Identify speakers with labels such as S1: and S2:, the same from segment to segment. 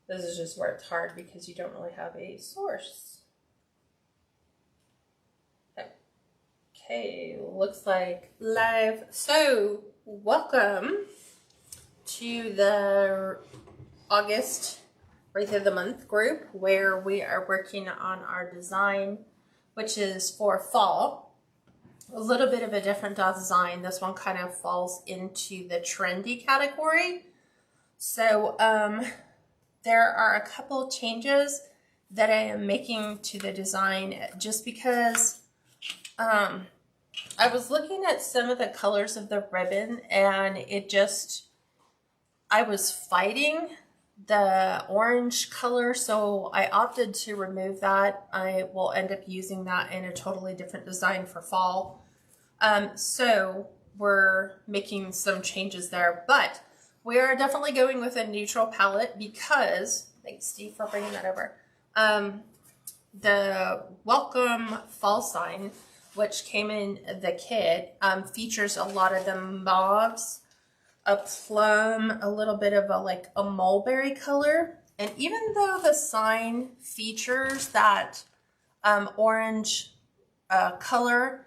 S1: This is just where it's hard because you don't really have a source. Okay, looks like live. So, welcome to the August Wreath of the Month group where we are working on our design, which is for fall. A little bit of a different design. This one kind of falls into the trendy category. So, there are a couple changes that I am making to the design just because I was looking at some of the colors of the ribbon and I was fighting the orange color, so I opted to remove that. I will end up using that in a totally different design for fall. So we're making some changes there, but we are definitely going with a neutral palette because, thanks Steve for bringing that over, the Welcome Fall sign, which came in the kit, features a lot of the mauves, a plum, a little bit of a mulberry color. And even though the sign features that orange color,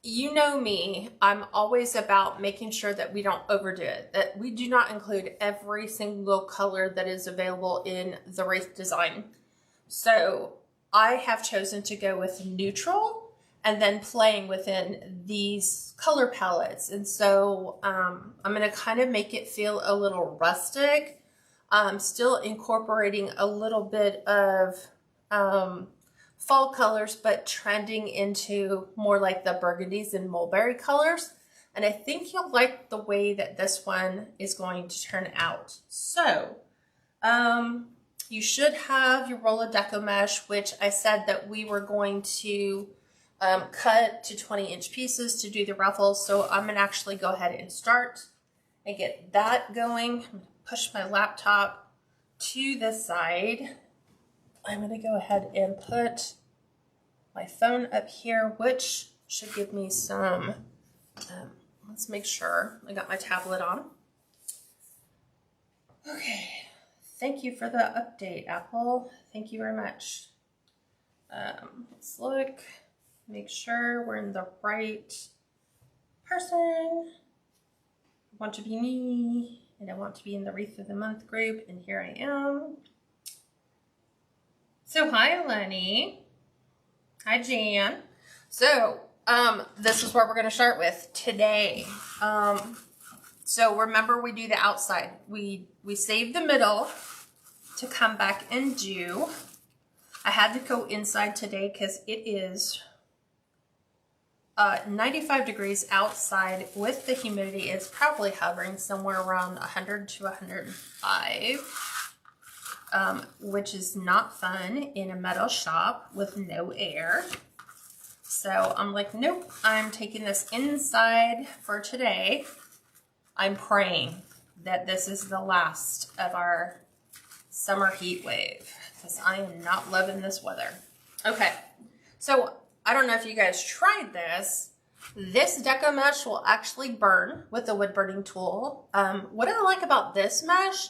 S1: you know me, I'm always about making sure that we don't overdo it, that we do not include every single color that is available in the Wreath design. So I have chosen to go with neutral and then playing within these color palettes. And so I'm gonna kind of make it feel a little rustic, still incorporating a little bit of fall colors, but trending into more like the burgundies and mulberry colors. And I think you'll like the way that this one is going to turn out. So you should have your roll of Deco mesh, which I said that we were going to cut to 20-inch pieces to do the ruffles. So I'm gonna actually go ahead and start and get that going. I'm gonna push my laptop to the side. I'm gonna go ahead and put my phone up here, which should give me some, let's make sure I got my tablet on. Okay, thank you for the update, Apple. Thank you very much. Let's look. Make sure we're in the right person. I want to be me, and I want to be in the Wreath of the Month group, and here I am. So hi, Lenny. Hi, Jan. So this is what we're going to start with today. So remember, we do the outside. We save the middle to come back and do. I had to go inside today because it is 95 degrees outside with the humidity. It's probably hovering somewhere around 100 to 105, which is not fun in a metal shop with no air. So I'm like, nope, I'm taking this inside for today. I'm praying that this is the last of our summer heat wave because I am not loving this weather. Okay, so I don't know if you guys tried this. This Deco mesh will actually burn with the wood burning tool. What I like about this mesh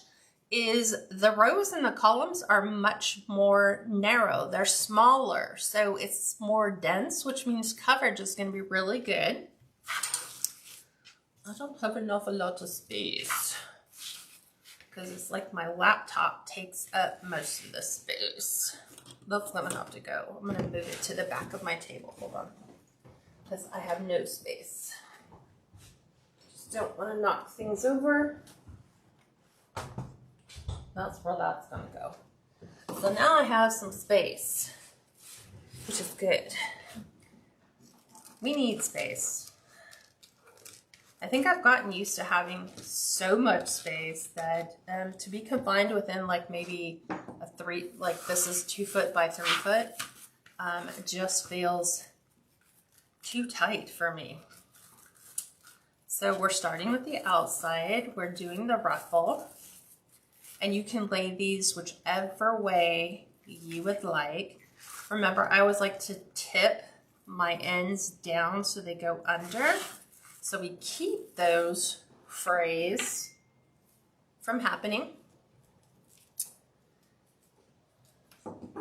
S1: is the rows and the columns are much more narrow. They're smaller, so it's more dense, which means coverage is going to be really good. I don't have enough a lot of space because it's like my laptop takes up most of the space. That's gonna have to go. I'm gonna move it to the back of my table. Hold on. Because I have no space. Just don't want to knock things over. That's where that's gonna go. So now I have some space, which is good. We need space. I think I've gotten used to having so much space that to be confined within like maybe a 3, like this is 2 foot by 3 foot, it just feels too tight for me. So we're starting with the outside. We're doing the ruffle, and you can lay these whichever way you would like. Remember, I always like to tip my ends down so they go under. So we keep those frays from happening.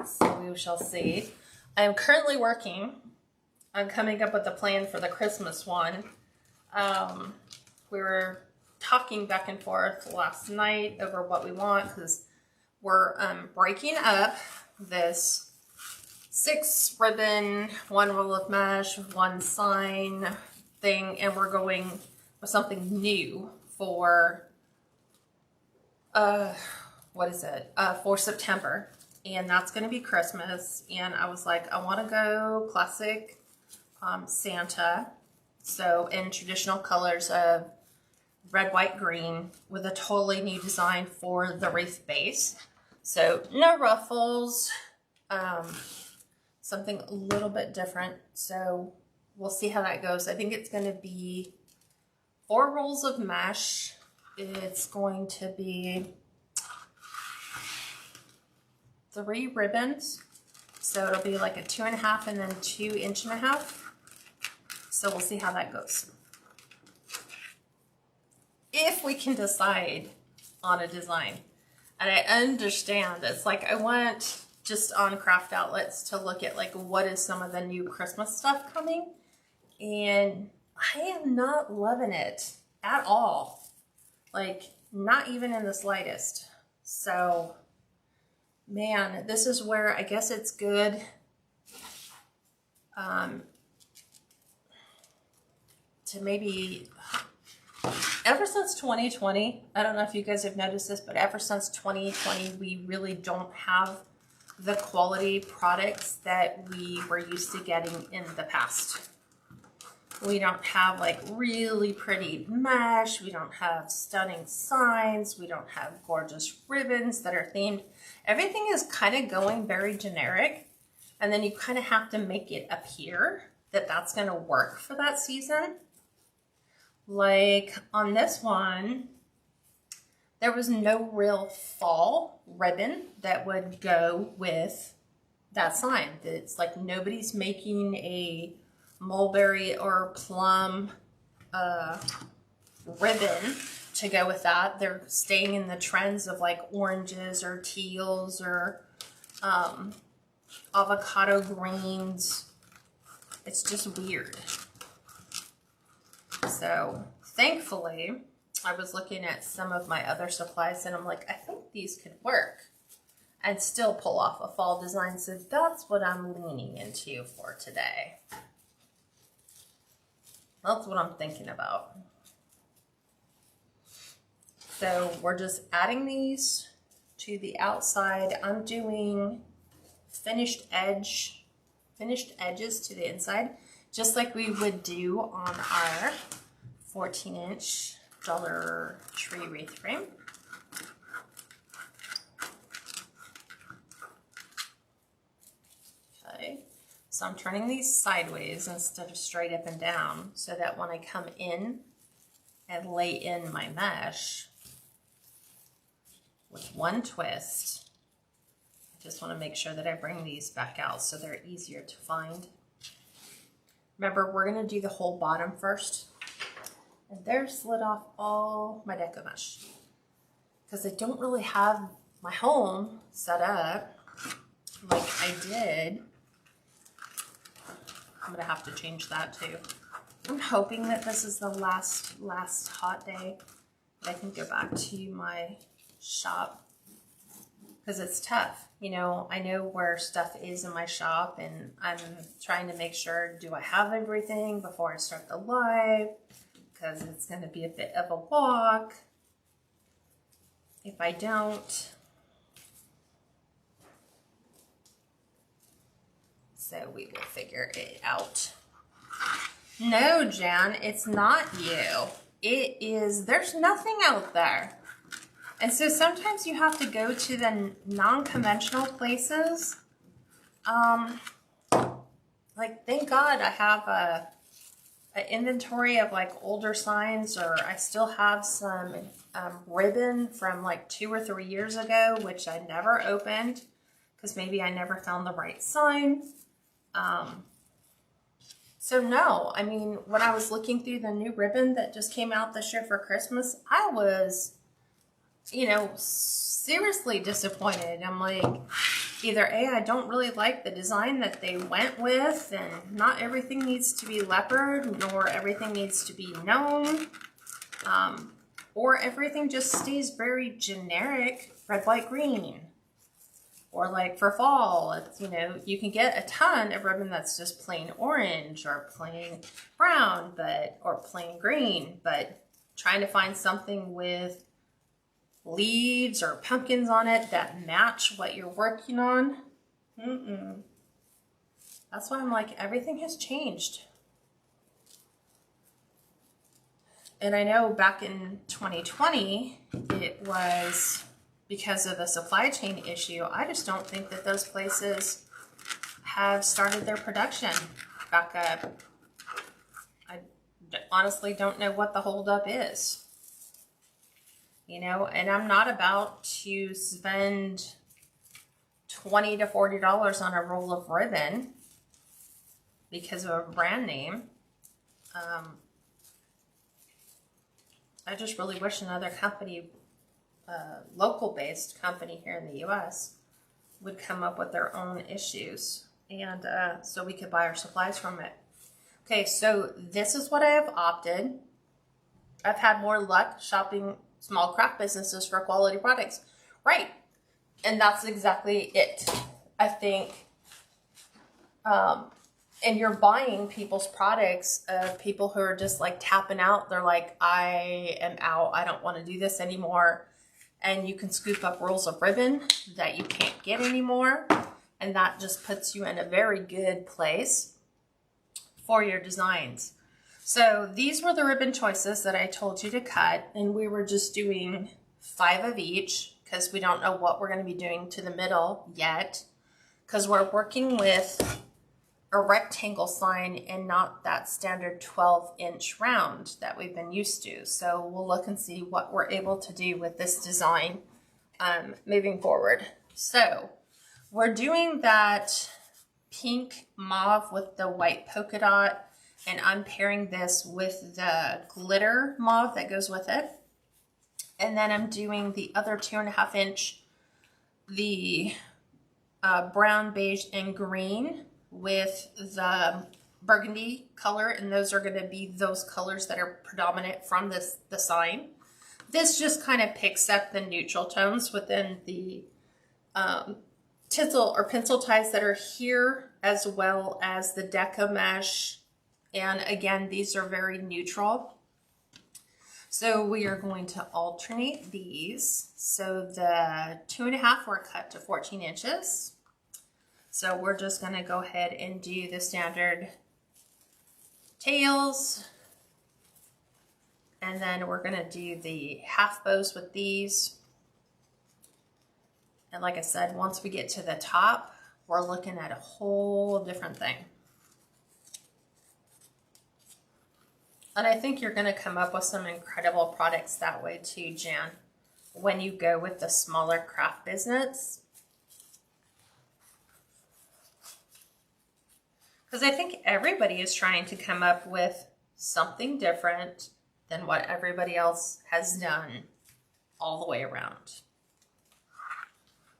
S1: So we shall see. I am currently working on coming up with a plan for the Christmas one. We were talking back and forth last night over what we want because we're breaking up this 6 ribbon, 1 roll of mesh, 1 sign thing, and we're going with something new for for September, and that's going to be Christmas. And I was like, I want to go classic Santa, so in traditional colors of red, white, green, with a totally new design for the wreath base. So no ruffles, something a little bit different. So we'll see how that goes. I think it's going to be 4 rolls of mesh. It's going to be 3 ribbons. So it'll be like a 2.5 and then 2 1.5. So we'll see how that goes. If we can decide on a design. And I understand it's like I want just on craft outlets to look at like what is some of the new Christmas stuff coming. And I am not loving it at all. Like not even in the slightest. So man, this is where I guess it's good to maybe, ever since 2020, I don't know if you guys have noticed this, but ever since 2020, we really don't have the quality products that we were used to getting in the past. We don't have like really pretty mesh. We don't have stunning signs. We don't have gorgeous ribbons that are themed. Everything is kind of going very generic. And then you kind of have to make it appear that that's going to work for that season. Like on this one, there was no real fall ribbon that would go with that sign. It's like nobody's making a mulberry or plum ribbon to go with that. They're staying in the trends of like oranges or teals or avocado greens. It's just weird. So thankfully, I was looking at some of my other supplies and I'm like, I think these could work and still pull off a fall design. So that's what I'm leaning into for today. That's what I'm thinking about. So we're just adding these to the outside. I'm doing finished edges to the inside, just like we would do on our 14-inch Dollar Tree wreath frame. Okay, so I'm turning these sideways instead of straight up and down so that when I come in and lay in my mesh with one twist, I just want to make sure that I bring these back out so they're easier to find. Remember, we're going to do the whole bottom first. And there's slid off all my Deco mesh because I don't really have my home set up like I did. I'm gonna have to change that too. I'm hoping that this is the last hot day that I can go back to my shop because it's tough. You know, I know where stuff is in my shop and I'm trying to make sure, do I have everything before I start the live? Because it's going to be a bit of a walk if I don't. So we will figure it out. No, Jan, it's not you. It is, there's nothing out there. And so sometimes you have to go to the non-conventional places. Like, thank God I have an inventory of like older signs, or I still have some ribbon from like 2 or 3 years ago, which I never opened because maybe I never found the right sign. So no, I mean, when I was looking through the new ribbon that just came out this year for Christmas, I was, you know, seriously disappointed. I'm like, either A, I don't really like the design that they went with, and not everything needs to be leopard, nor everything needs to be gnome, or everything just stays very generic red, white, green. Or like for fall, it's, you know, you can get a ton of ribbon that's just plain orange or plain brown, or plain green, but trying to find something with leaves or pumpkins on it that match what you're working on. That's why I'm like, everything has changed. And I know back in 2020, it was because of the supply chain issue. I just don't think that those places have started their production back up. I honestly don't know what the holdup is. You know, and I'm not about to spend $20 to $40 on a roll of ribbon because of a brand name. I just really wish another company, local-based company here in the US, would come up with their own issues, and so we could buy our supplies from it. Okay, so this is what I have opted. I've had more luck shopping small craft businesses for quality products. Right, and that's exactly it. I think, and you're buying people's products of people who are just like tapping out. They're like, I am out. I don't want to do this anymore. And you can scoop up rolls of ribbon that you can't get anymore. And that just puts you in a very good place for your designs. So these were the ribbon choices that I told you to cut. And we were just doing 5 of each because we don't know what we're going to be doing to the middle yet. Because we're working with a rectangle sign and not that standard 12-inch round that we've been used to. So we'll look and see what we're able to do with this design moving forward. So we're doing that pink mauve with the white polka dot, and I'm pairing this with the glitter mauve that goes with it. And then I'm doing the other 2.5 inch, the brown, beige, and green with the burgundy color, and those are going to be those colors that are predominant from the sign. This just kind of picks up the neutral tones within the tinsel or pencil ties that are here, as well as the Deco mesh. And again, these are very neutral. So we are going to alternate these. So the 2.5 were cut to 14 inches. So we're just going to go ahead and do the standard tails. And then we're going to do the half bows with these. And like I said, once we get to the top, we're looking at a whole different thing. And I think you're going to come up with some incredible products that way too, Jan, when you go with the smaller craft business. Because I think everybody is trying to come up with something different than what everybody else has done all the way around.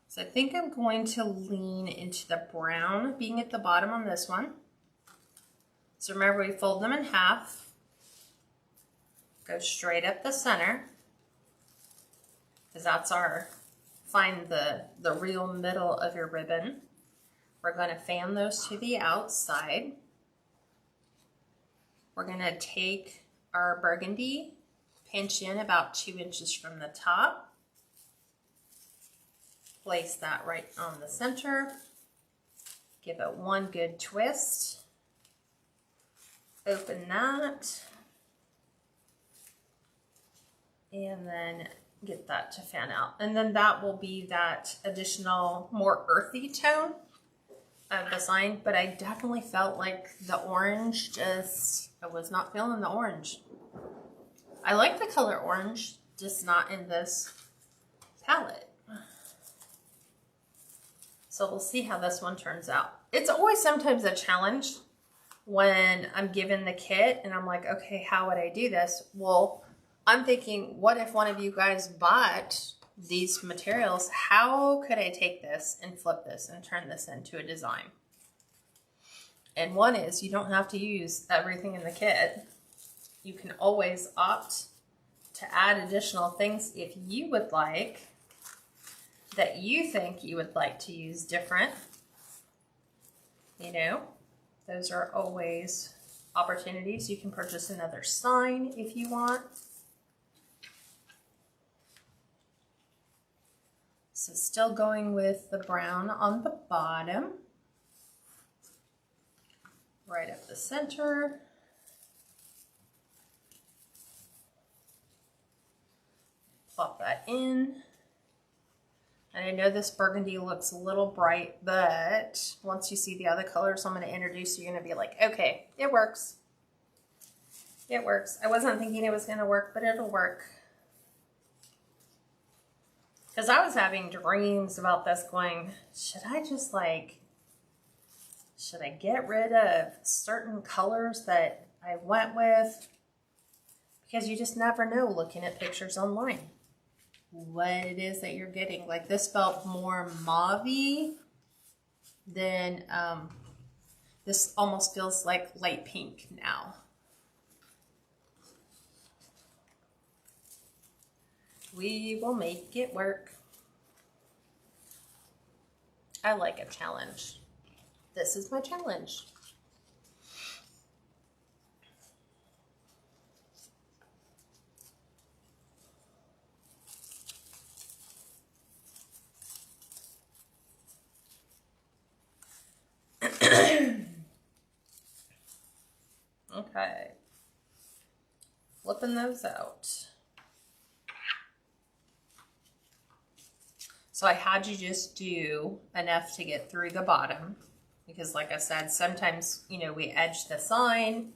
S1: So I think I'm going to lean into the brown being at the bottom on this one. So remember, we fold them in half, go straight up the center, because that's our, find the real middle of your ribbon. We're going to fan those to the outside. We're going to take our burgundy, pinch in about 2 inches from the top. Place that right on the center. Give it one good twist. Open that. And then get that to fan out. And then that will be that additional, more earthy tone of the sign, but I definitely felt like the orange I was not feeling the orange. I like the color orange, just not in this palette. So we'll see how this one turns out. It's always sometimes a challenge when I'm given the kit and I'm like, okay, how would I do this? Well, I'm thinking, what if one of you guys bought these materials, how could I take this and flip this and turn this into a design? And one is, you don't have to use everything in the kit. You can always opt to add additional things if you would like, that you think you would like to use different. You know, those are always opportunities. You can purchase another sign if you want. So still going with the brown on the bottom, right up the center. Plop that in. And I know this burgundy looks a little bright, but once you see the other colors I'm going to introduce, you're going to be like, okay, it works. It works. I wasn't thinking it was going to work, but it'll work. Because I was having dreams about this going, should I just should I get rid of certain colors that I went with? Because you just never know looking at pictures online what it is that you're getting. Like this felt more mauve-y than, this almost feels like light pink now. We will make it work. I like a challenge. This is my challenge. Okay. Flipping those out. So I had you just do enough to get through the bottom because like I said, sometimes, you know, we edge the sign.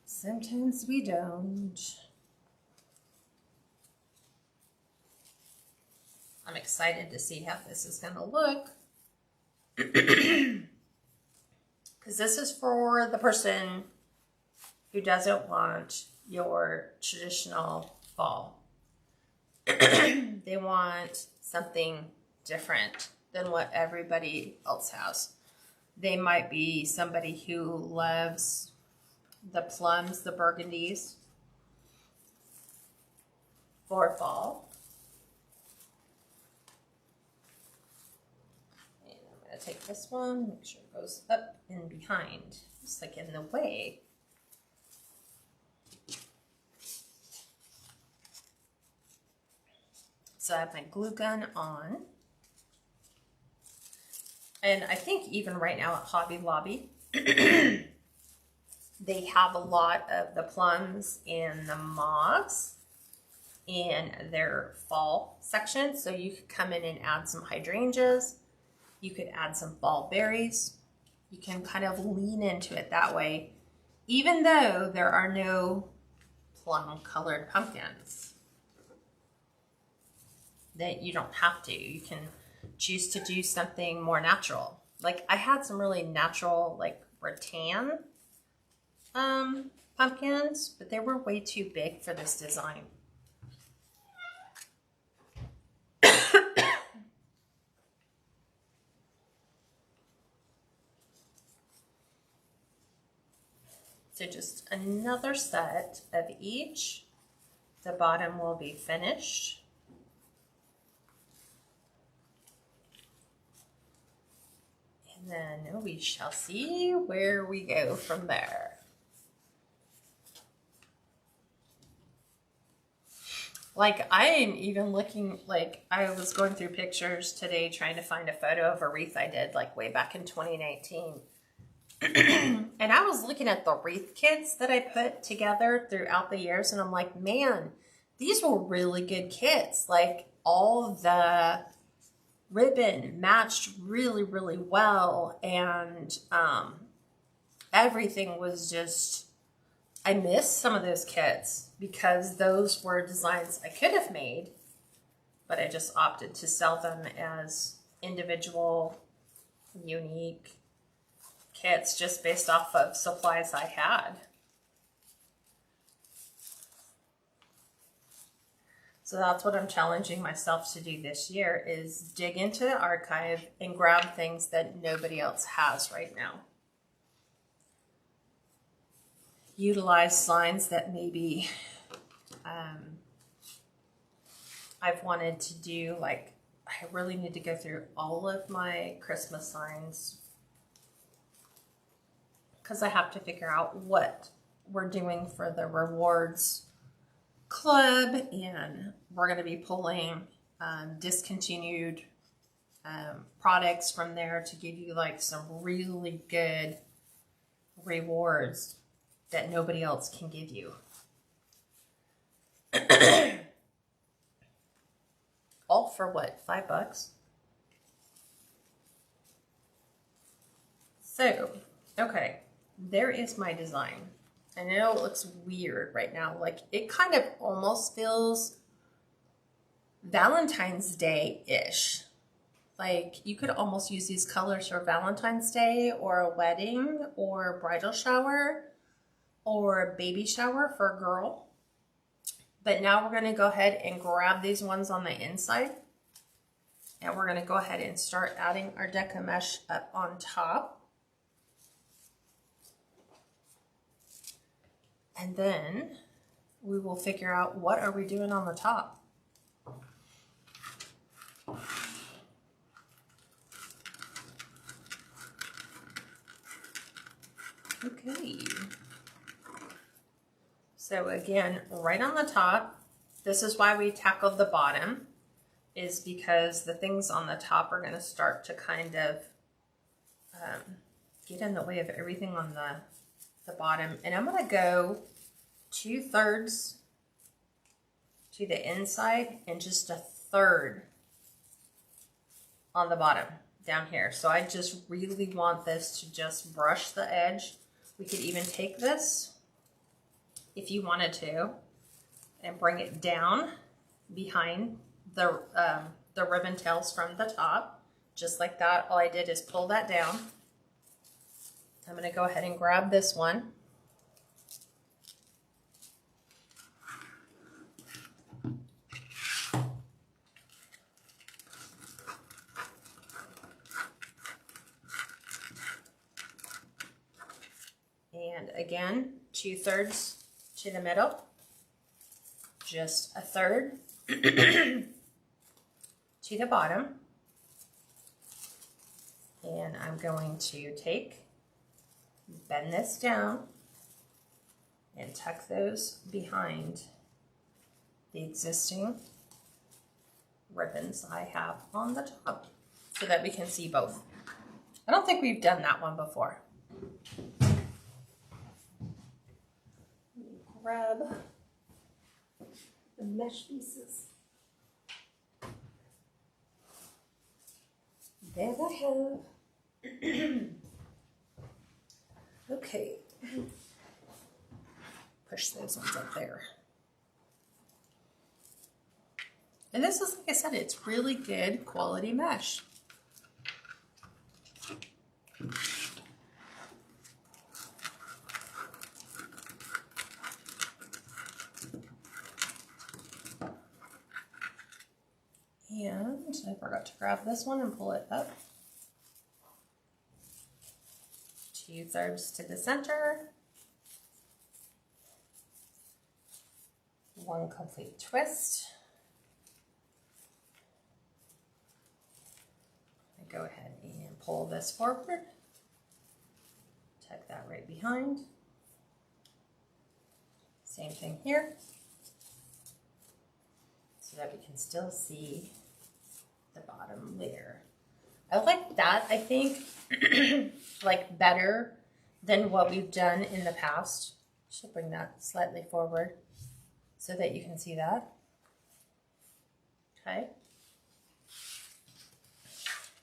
S1: Sometimes we don't. I'm excited to see how this is going to look. Because this is for the person who doesn't want your traditional fall. They want something different than what everybody else has. They might be somebody who loves the plums, the burgundies for fall. Take this one, make sure it goes up and behind, just like in the way. So I have my glue gun on. And I think even right now at Hobby Lobby, they have a lot of the plums and the mauves in their fall section. So you could come in and add some hydrangeas. You could add some fall berries. You can kind of lean into it that way, even though there are no plum colored pumpkins. That you don't have to. You can choose to do something more natural. Like I had some really natural, like rattan pumpkins, but they were way too big for this design. So just another set of each. The bottom will be finished. And then we shall see where we go from there. Like I am even looking, like I was going through pictures today trying to find a photo of a wreath I did like way back in 2019. And I was looking at the wreath kits that I put together throughout the years, and I'm like, man, these were really good kits. Like all the ribbon matched really, really well, and everything was just, I miss some of those kits because those were designs I could have made, but I just opted to sell them as individual unique kits just based off of supplies I had. So that's what I'm challenging myself to do this year, is dig into the archive and grab things that nobody else has right now. Utilize signs that maybe I've wanted to do. Like, I really need to go through all of my Christmas signs because I have to figure out what we're doing for the rewards club, and we're going to be pulling discontinued products from there to give you like some really good rewards that nobody else can give you. All for what, $5? So, okay, there is my design. I know it looks weird right now. Like, it kind of almost feels Valentine's Day-ish. Like, you could almost use these colors for Valentine's Day or a wedding or a bridal shower or a baby shower for a girl. But now we're going to go ahead and grab these ones on the inside. And we're going to go ahead and start adding our Deco mesh up on top. And then we will figure out what are we doing on the top. Okay. So again, right on the top, this is why we tackled the bottom, is because the things on the top are going to start to kind of get in the way of everything on the bottom. And I'm going to go 2/3 to the inside and just 1/3 on the bottom down here. So I just really want this to just brush the edge. We could even take this, if you wanted to, and bring it down behind the ribbon tails from the top, just like that. All I did is pull that down. I'm going to go ahead and grab this one. And again, 2/3 to the middle, just 1/3 to the bottom. And I'm going to bend this down and tuck those behind the existing ribbons I have on the top so that we can see both. I don't think we've done that one before. Grab the mesh pieces. There I have. Okay. Push those ones up there. And this is, like I said, it's really good quality mesh. And I forgot to grab this one and pull it up. 2/3 to the center. One complete twist. I go ahead and pull this forward. Tuck that right behind. Same thing here, so that we can still see the bottom layer. I like that, I think, like better than what we've done in the past. Should bring that slightly forward so that you can see that. Okay.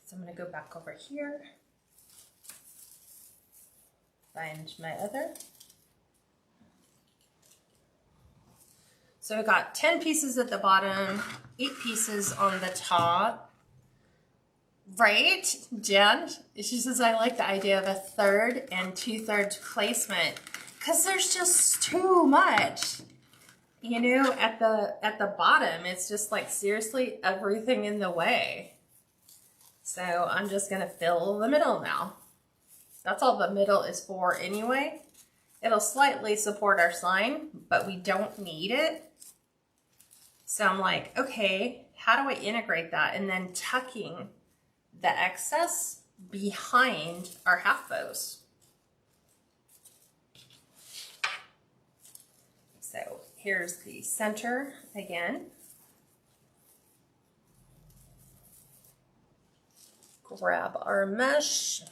S1: So I'm going to go back over here, find my other. So I got 10 pieces at the bottom, 8 pieces on the top. Right, Jen? She says, I like the idea of a 1/3 and 2/3 placement because there's just too much. You know, at the bottom, it's just like seriously everything in the way. So I'm just gonna fill the middle now. That's all the middle is for anyway. It'll slightly support our sign, but we don't need it. So I'm like, okay, how do I integrate that? And then tucking the excess behind our half bows. So here's the center again. Grab our mesh.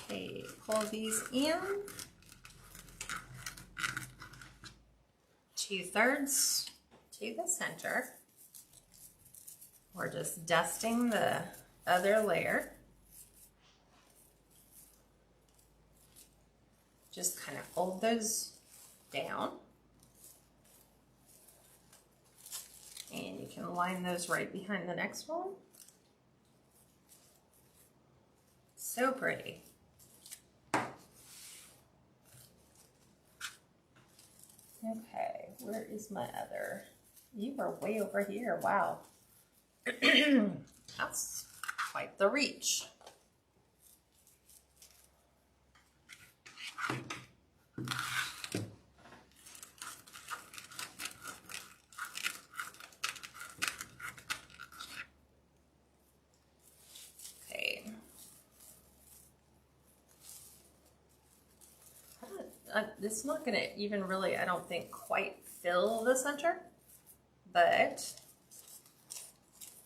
S1: Okay, pull these in. 2/3 to the center. We're just dusting the other layer. Just kind of fold those down. And you can line those right behind the next one. So pretty. Okay, where is my other? You were way over here, wow. That's quite the reach. Okay. It's not going to even really, I don't think, quite fill the center, but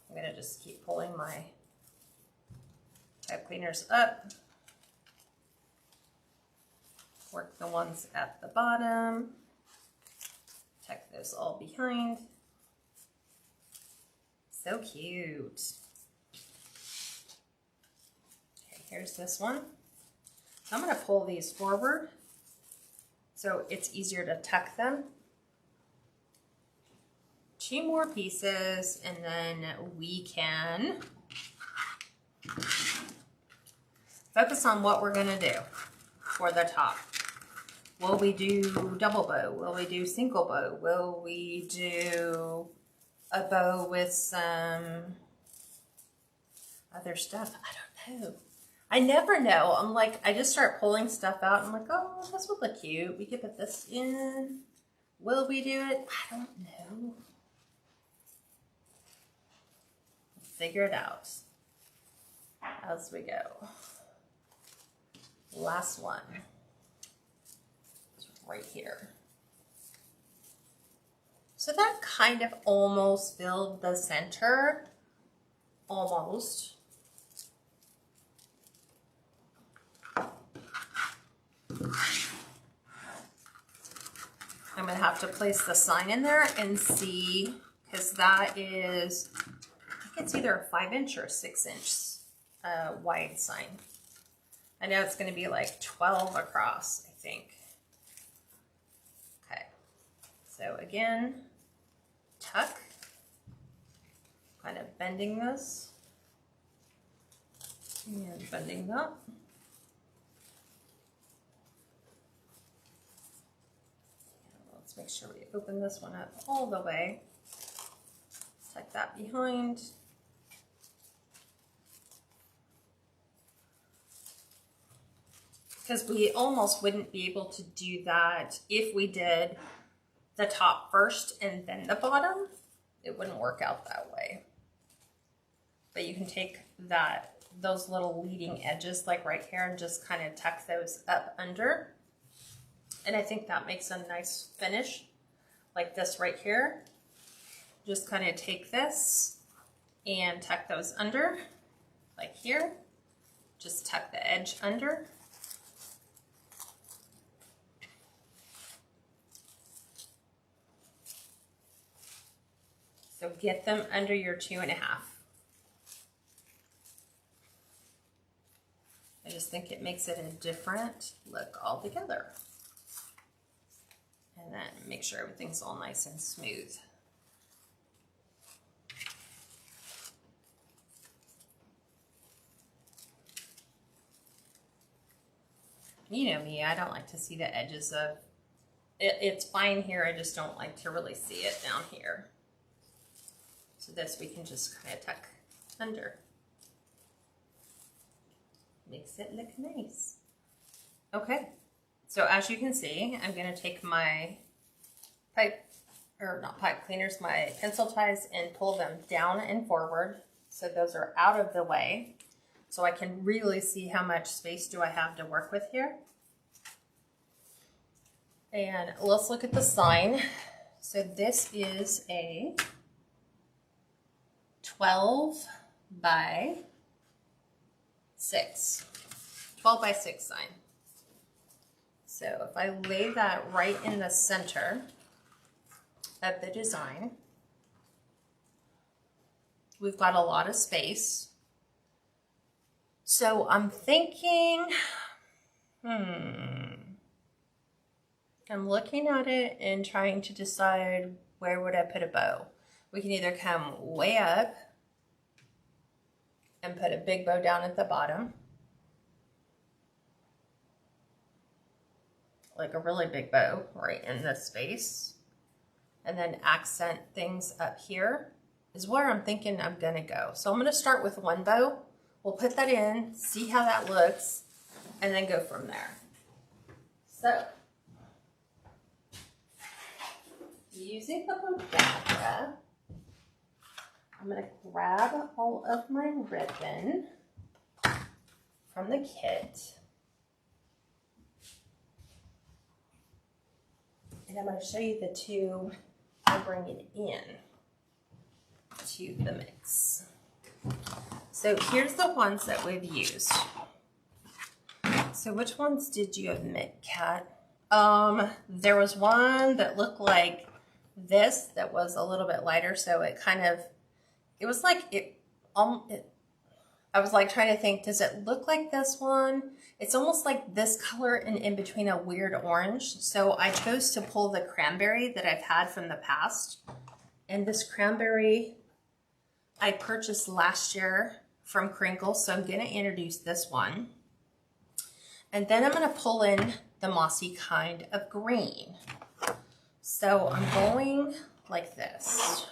S1: I'm going to just keep pulling my pipe cleaners up. Work the ones at the bottom. Tuck those all behind. So cute. Okay, here's this one. I'm going to pull these forward so it's easier to tuck them. 2 more pieces and then we can focus on what we're going to do for the top. Will we do double bow? Will we do single bow? Will we do a bow with some other stuff? I don't know. I never know. I'm like, I just start pulling stuff out. I'm like, oh, this would look cute. We could put this in. Will we do it? I don't know. Figure it out as we go. Last one. It's right here. So that kind of almost filled the center. Almost. I'm going to have to place the sign in there and see, because that is, I think it's either a 5-inch or a 6-inch wide sign. I know it's going to be like 12 across, I think. Okay, so again, tuck, kind of bending this and bending that. Let's make sure we open this one up all the way. Tuck that behind. Because we almost wouldn't be able to do that if we did the top first and then the bottom. It wouldn't work out that way. But you can take those little leading edges like right here and just kind of tuck those up under. And I think that makes a nice finish, like this right here. Just kind of take this and tuck those under, like here. Just tuck the edge under. So get them under your 2.5. I just think it makes it a different look altogether. And then make sure everything's all nice and smooth. You know me, I don't like to see the edges of it. It's fine here, I just don't like to really see it down here. So this we can just kind of tuck under. Makes it look nice. Okay, so as you can see, I'm gonna take my pipe cleaners, my pencil ties, and pull them down and forward so those are out of the way, so I can really see how much space do I have to work with here. And let's look at the sign. So this is a 12 by 6 sign. So if I lay that right in the center of the design, we've got a lot of space. So I'm thinking, I'm looking at it and trying to decide where would I put a bow. We can either come way up and put a big bow down at the bottom, like a really big bow right in this space, and then accent things up here is where I'm thinking I'm gonna go. So I'm gonna start with one bow. We'll put that in, see how that looks, and then go from there. So, using the bodega, I'm gonna grab all of my ribbon from the kit. And I'm going to show you the two I'm bringing in to the mix. So here's the ones that we've used. So which ones did you omit, Kat? There was one that looked like this that was a little bit lighter, so it kind of, it was like I was like trying to think, does it look like this one? It's almost like this color and in between a weird orange. So I chose to pull the cranberry that I've had from the past. And this cranberry I purchased last year from Crinkle, so I'm gonna introduce this one. And then I'm gonna pull in the mossy kind of green. So I'm going like this,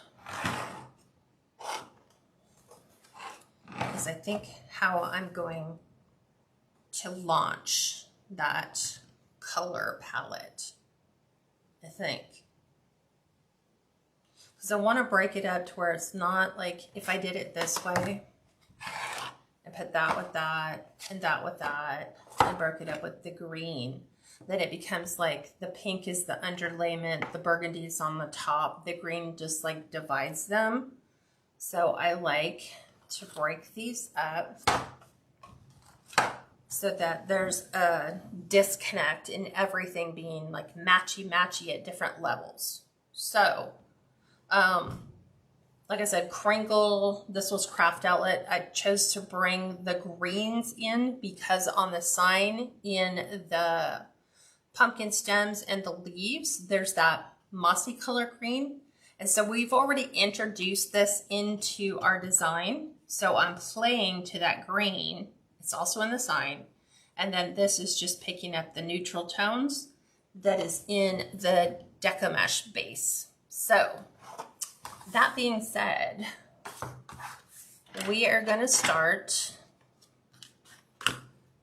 S1: because I think how I'm going to launch that color palette, I think. Because I want to break it up to where it's not like, if I did it this way, I put that with that, and that with that, and broke it up with the green, then it becomes like the pink is the underlayment, the burgundy is on the top, the green just like divides them. So I like to break these up so that there's a disconnect in everything being like matchy-matchy at different levels. So, like I said, Crinkle, this was Craft Outlet. I chose to bring the greens in because on the sign in the pumpkin stems and the leaves, there's that mossy color green. And so we've already introduced this into our design. So I'm playing to that green. It's also in the sign. And then this is just picking up the neutral tones that is in the Deco Mesh base. So that being said, we are going to start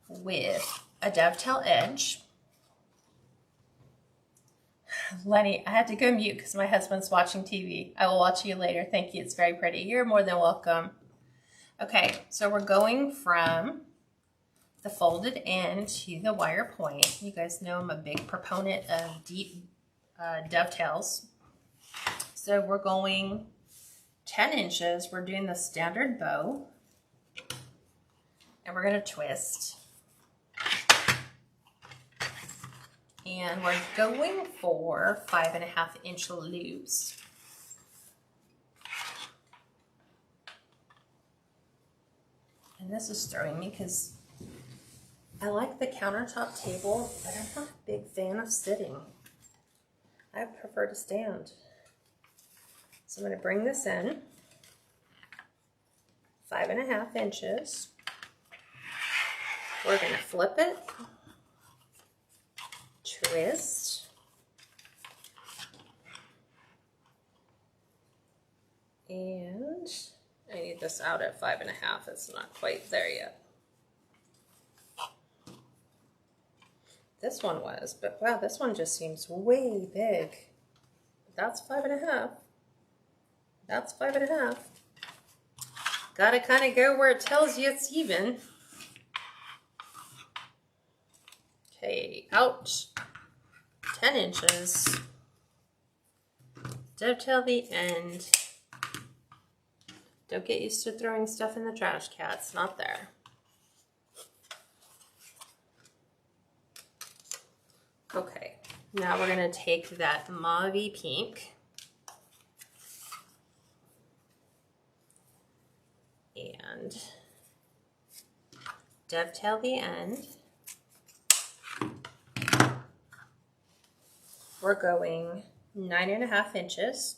S1: with a dovetail edge. Lenny, I had to go mute because my husband's watching TV. I will watch you later. Thank you. It's very pretty. You're more than welcome. Okay, so we're going from the folded end to the wire point. You guys know I'm a big proponent of deep dovetails. So we're going 10 inches. We're doing the standard bow. And we're going to twist. And we're going for 5.5-inch loops. And this is throwing me because I like the countertop table, but I'm not a big fan of sitting. I prefer to stand. So I'm going to bring this in 5.5 inches. We're going to flip it, twist, and I need this out at 5.5. It's not quite there yet. This one was, but wow, this one just seems way big. That's 5.5. That's 5.5. Gotta kind of go where it tells you it's even. Okay, out 10 inches. Dovetail the end. Don't get used to throwing stuff in the trash, cats. Not there. Okay, now we're going to take that mauve pink and dovetail the end. We're going 9.5 inches.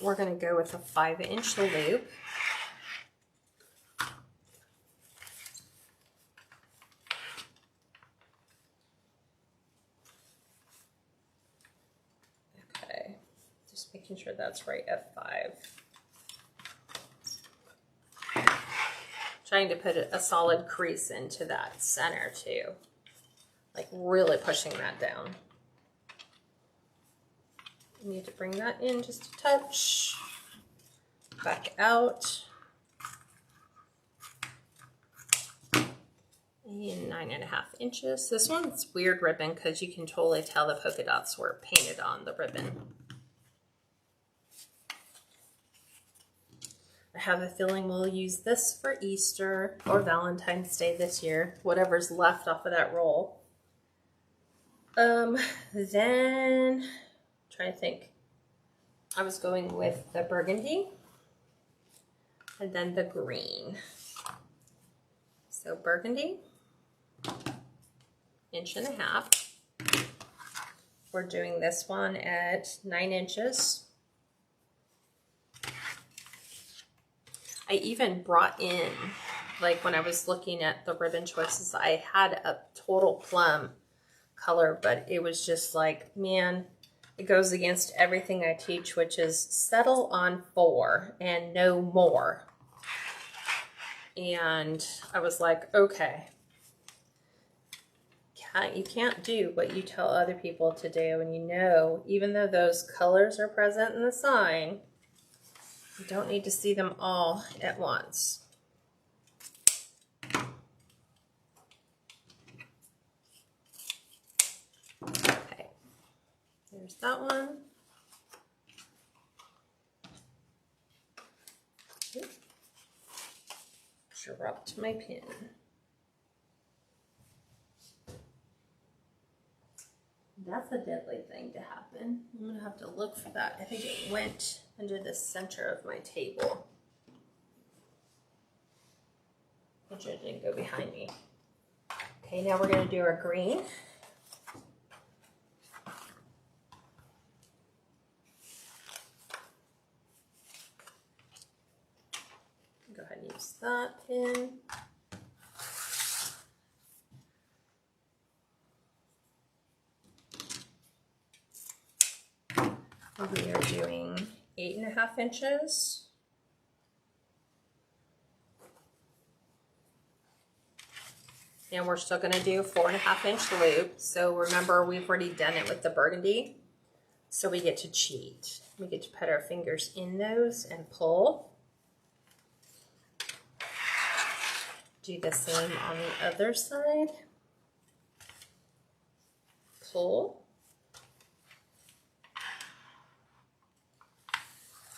S1: We're going to go with a 5-inch loop. Okay, just making sure that's right at 5. Trying to put a solid crease into that center too. Like really pushing that down. You need to bring that in just a touch. Back out. And 9.5 inches. This one's weird ribbon because you can totally tell the polka dots were painted on the ribbon. I have a feeling we'll use this for Easter or Valentine's Day this year, whatever's left off of that roll. Then, trying to think, I was going with the burgundy and then the green. So burgundy, 1.5 inches. We're doing this one at 9 inches. I even brought in, like when I was looking at the ribbon choices, I had a total plum color, but it was just like, man, it goes against everything I teach, which is settle on 4 and no more. And I was like, okay, you can't do what you tell other people to do. And you know, even though those colors are present in the sign, you don't need to see them all at once. Okay, there's that one. Dropped my pin. That's a deadly thing to happen. I'm gonna have to look for that. I think it went under the center of my table. Which it didn't go behind me. Okay, now we're gonna do our green. Go ahead and use that pin. We are doing 8.5 inches. And we're still going to do 4.5 inch loop. So remember, we've already done it with the burgundy. So we get to cheat. We get to put our fingers in those and pull. Do the same on the other side. Pull.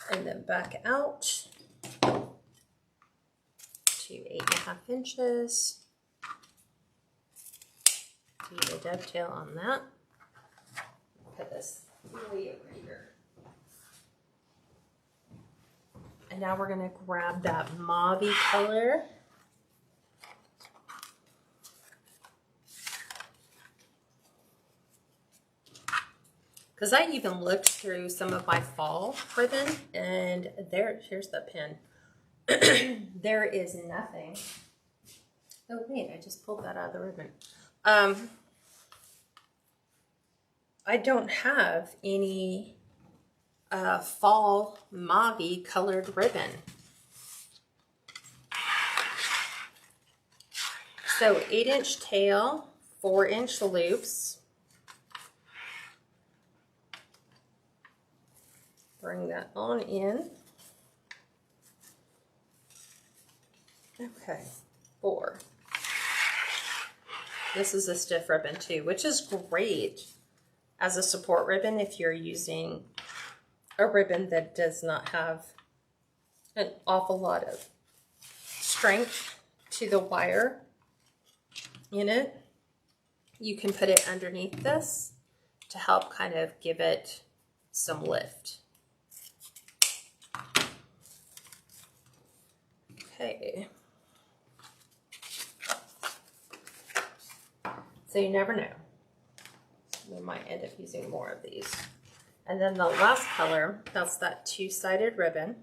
S1: And then back out to 8.5 inches. Do the dovetail on that. Put this way over here. And now we're going to grab that mauve color. Because I even looked through some of my fall ribbon, and here's the pin. There is nothing. Oh wait, I just pulled that out of the ribbon. I don't have any fall mauve colored ribbon. So 8-inch tail, 4-inch loops. Bring that on in. Okay, 4. This is a stiff ribbon too, which is great as a support ribbon if you're using a ribbon that does not have an awful lot of strength to the wire in it. You can put it underneath this to help kind of give it some lift. Okay. So you never know. We might end up using more of these. And then the last color, that's that 2-sided ribbon.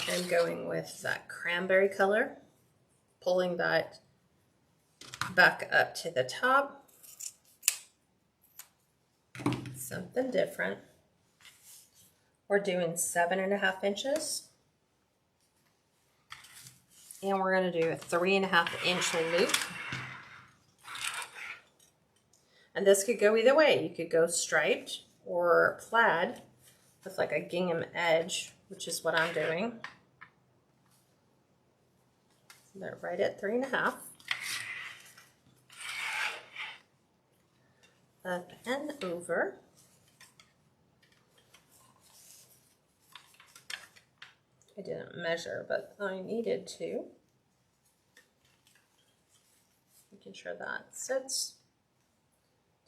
S1: And going with that cranberry color, pulling that back up to the top. Something different. We're doing 7.5 inches. And we're going to do a 3.5-inch loop. And this could go either way. You could go striped or plaid with like a gingham edge, which is what I'm doing. So they're right at 3.5. Up and over. I didn't measure, but I needed to. Making sure that sits.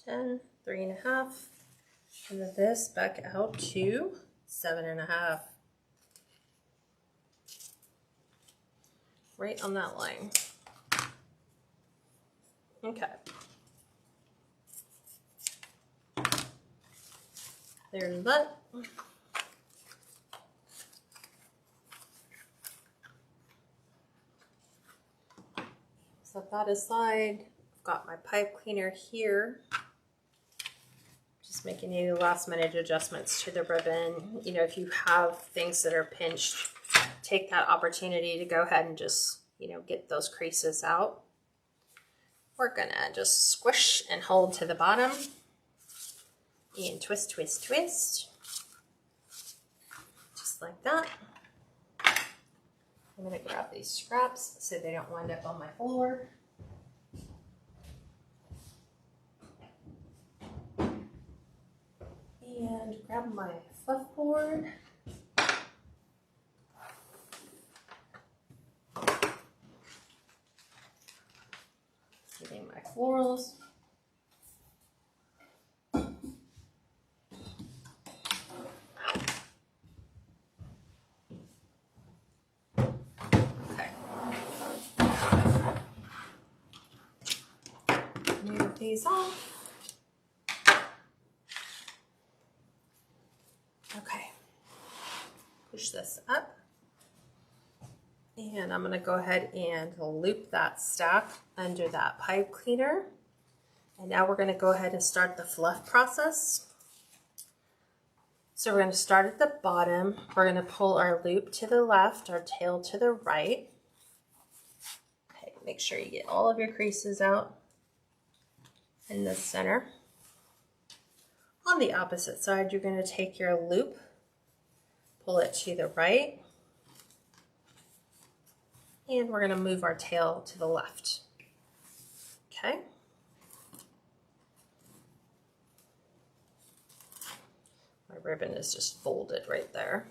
S1: 10, 3.5, and then this back out to 7.5. Right on that line. Okay. There's that. Set that aside. I've got my pipe cleaner here. Just making any last minute adjustments to the ribbon. You know, if you have things that are pinched, take that opportunity to go ahead and just, you know, get those creases out. We're gonna just squish and hold to the bottom and twist, twist, twist. Just like that. I'm gonna grab these scraps so they don't wind up on my floor. And grab my fluff board. Getting my florals. Okay. Move these off. Okay, push this up, and I'm going to go ahead and loop that stack under that pipe cleaner. And now we're going to go ahead and start the fluff process. So we're going to start at the bottom. We're going to pull our loop to the left, our tail to the right. Okay, make sure you get all of your creases out in the center. On the opposite side, you're going to take your loop, pull it to the right, and we're going to move our tail to the left. Okay. My ribbon is just folded right there.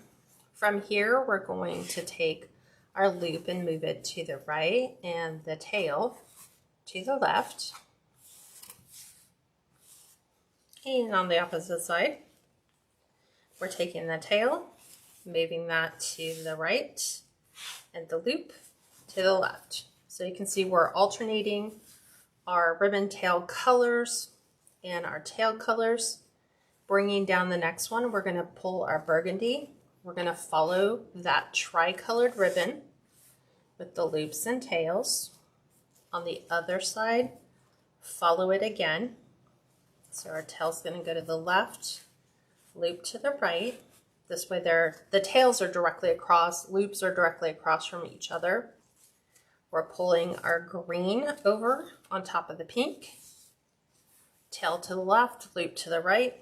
S1: From here, we're going to take our loop and move it to the right and the tail to the left. And on the opposite side, we're taking the tail, moving that to the right, and the loop to the left. So you can see we're alternating our ribbon tail colors and our tail colors. Bringing down the next one, we're going to pull our burgundy. We're going to follow that tri-colored ribbon with the loops and tails. On the other side, follow it again. So our tail's going to go to the left, loop to the right. This way the tails are directly across, loops are directly across from each other. We're pulling our green over on top of the pink. Tail to the left, loop to the right.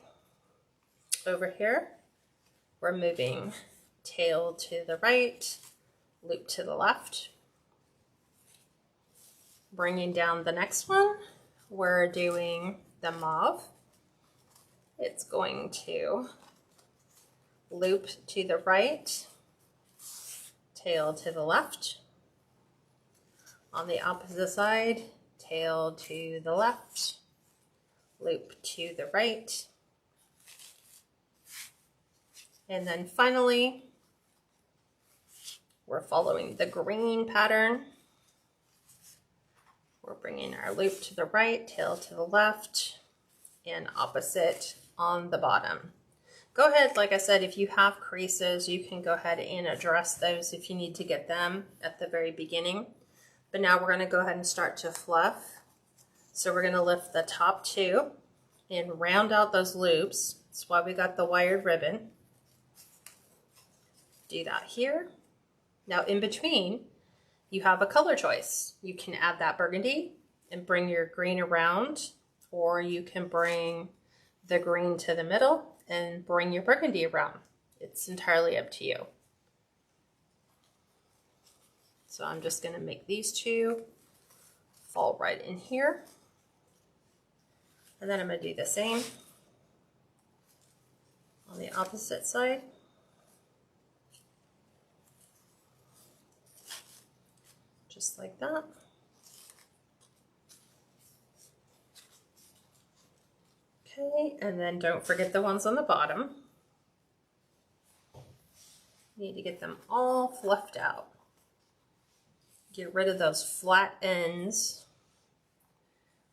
S1: Over here, we're moving tail to the right, loop to the left. Bringing down the next one, we're doing the mauve. It's going to loop to the right, tail to the left. On the opposite side, tail to the left, loop to the right. And then finally, we're following the green pattern. We're bringing our loop to the right, tail to the left, and opposite on the bottom. Go ahead, like I said, if you have creases, you can go ahead and address those if you need to get them at the very beginning. But now we're going to go ahead and start to fluff. So we're going to lift the top two and round out those loops. That's why we got the wired ribbon. Do that here. Now in between, you have a color choice. You can add that burgundy and bring your green around, or you can bring the green to the middle and bring your burgundy around. It's entirely up to you. So I'm just going to make these two fall right in here. And then I'm going to do the same on the opposite side. Just like that. Okay, and then don't forget the ones on the bottom. You need to get them all fluffed out. Get rid of those flat ends.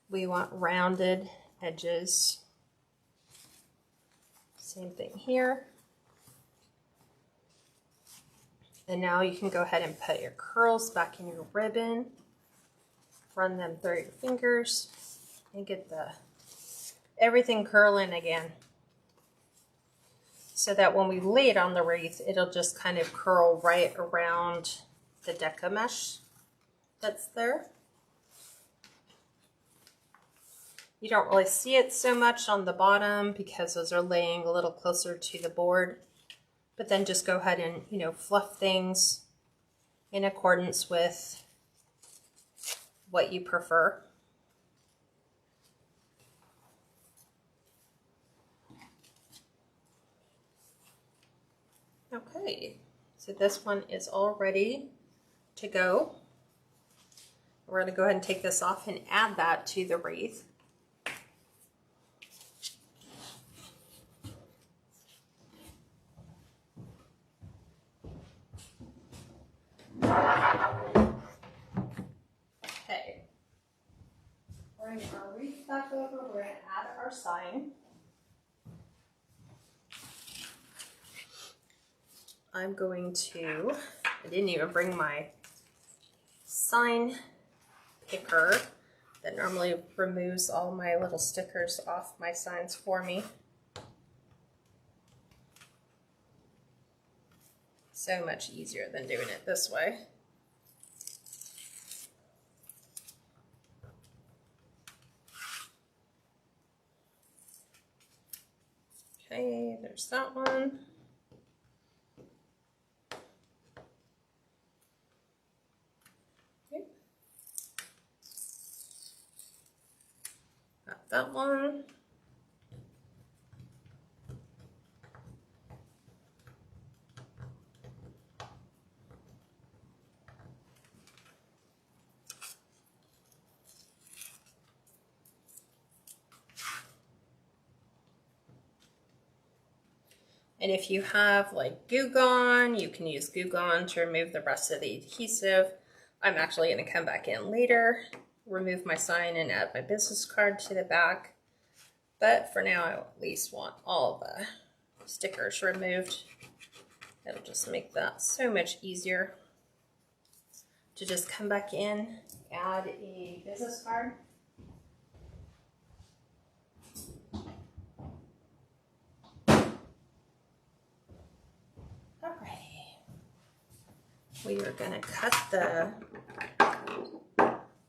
S1: We want rounded edges. Same thing here. And now you can go ahead and put your curls back in your ribbon. Run them through your fingers and get everything curling again. So that when we lay it on the wreath, it'll just kind of curl right around the Deco mesh that's there. You don't really see it so much on the bottom because those are laying a little closer to the board. But then just go ahead and, fluff things in accordance with what you prefer. Okay, so this one is all ready to go. We're going to go ahead and take this off and add that to the wreath. Okay, bring our wreath back over. We're going to add our sign. I'm going to, I didn't even bring my sign picker that normally removes all my little stickers off my signs for me. So much easier than doing it this way. Okay, there's that one. Okay. Got that one. And if you have like Goo Gone, you can use Goo Gone to remove the rest of the adhesive. I'm actually going to come back in later, remove my sign and add my business card to the back. But for now, I at least want all the stickers removed. It'll just make that so much easier to just come back in, add a business card. Alrighty. We are going to cut the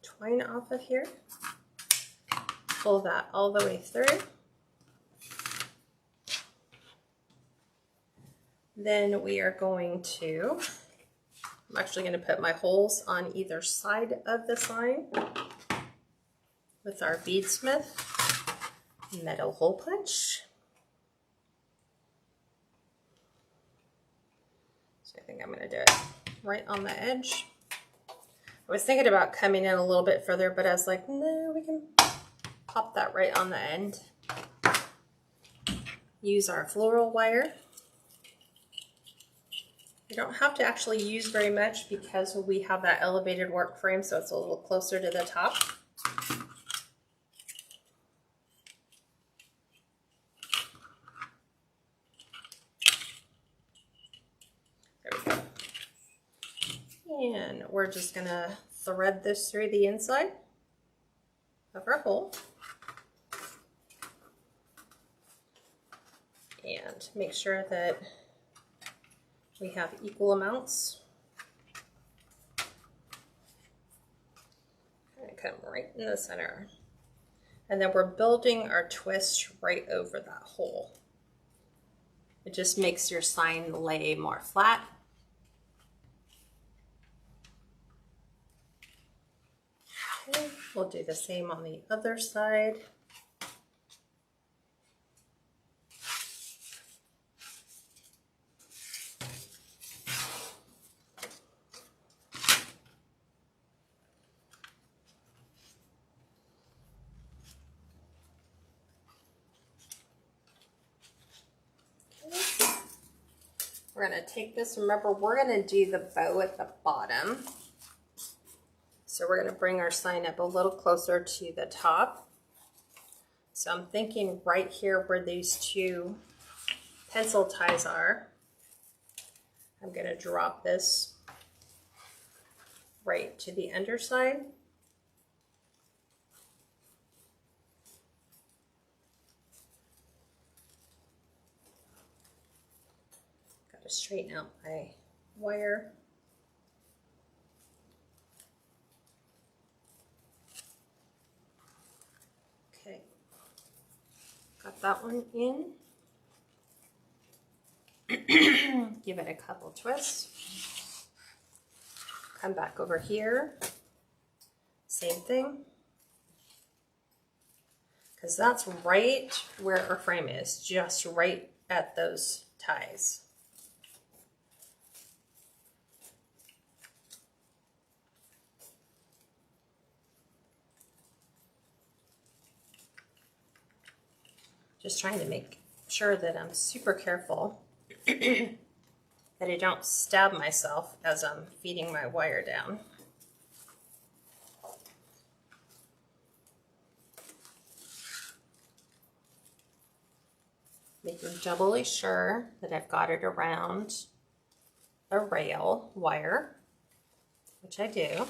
S1: twine off of here. Pull that all the way through. Then we are going to, I'm actually going to put my holes on either side of the sign with our beadsmith metal hole punch. So I think I'm going to do it right on the edge. I was thinking about coming in a little bit further, but I was like, no, we can pop that right on the end. Use our floral wire. You don't have to actually use very much because we have that elevated work frame, so it's a little closer to the top. There we go. And we're just gonna thread this through the inside of our hole. And make sure that we have equal amounts. Kind of come right in the center. And then we're building our twist right over that hole. It just makes your sign lay more flat. Okay, we'll do the same on the other side. We're going to take this, remember we're going to do the bow at the bottom. So we're going to bring our sign up a little closer to the top. So I'm thinking right here where these two pencil ties are, I'm going to drop this right to the underside. Straighten out my wire. Okay, got that one in. Give it a couple twists. Come back over here. Same thing. Because that's right where our frame is, just right at those ties. Just trying to make sure that I'm super careful that I don't stab myself as I'm feeding my wire down. Making doubly sure that I've got it around a rail wire, which I do.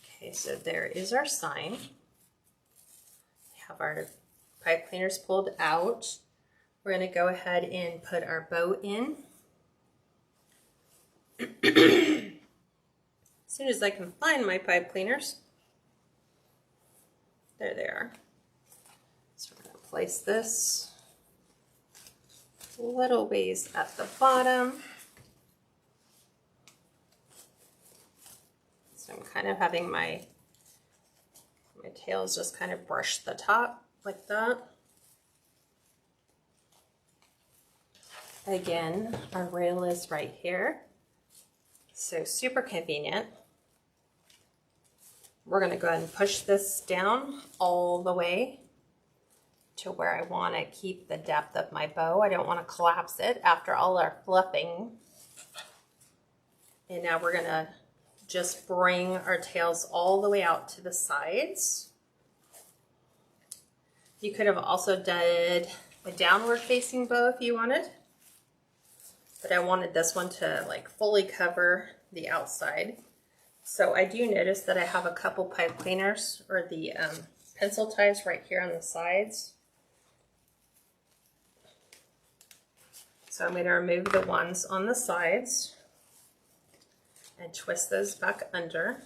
S1: Okay, so there is our sign. We have our pipe cleaners pulled out. We're going to go ahead and put our bow in. As soon as I can find my pipe cleaners. There they are. So we're going to place this a little ways at the bottom. So I'm kind of having my tails just kind of brush the top. Like that. Again, our rail is right here. So super convenient. We're going to go ahead and push this down all the way to where I want to keep the depth of my bow. I don't want to collapse it after all our fluffing. And now we're going to just bring our tails all the way out to the sides. You could have also done a downward facing bow if you wanted, but I wanted this one to like fully cover the outside. So I do notice that I have a couple pipe cleaners or the pencil ties right here on the sides. So I'm going to remove the ones on the sides and twist those back under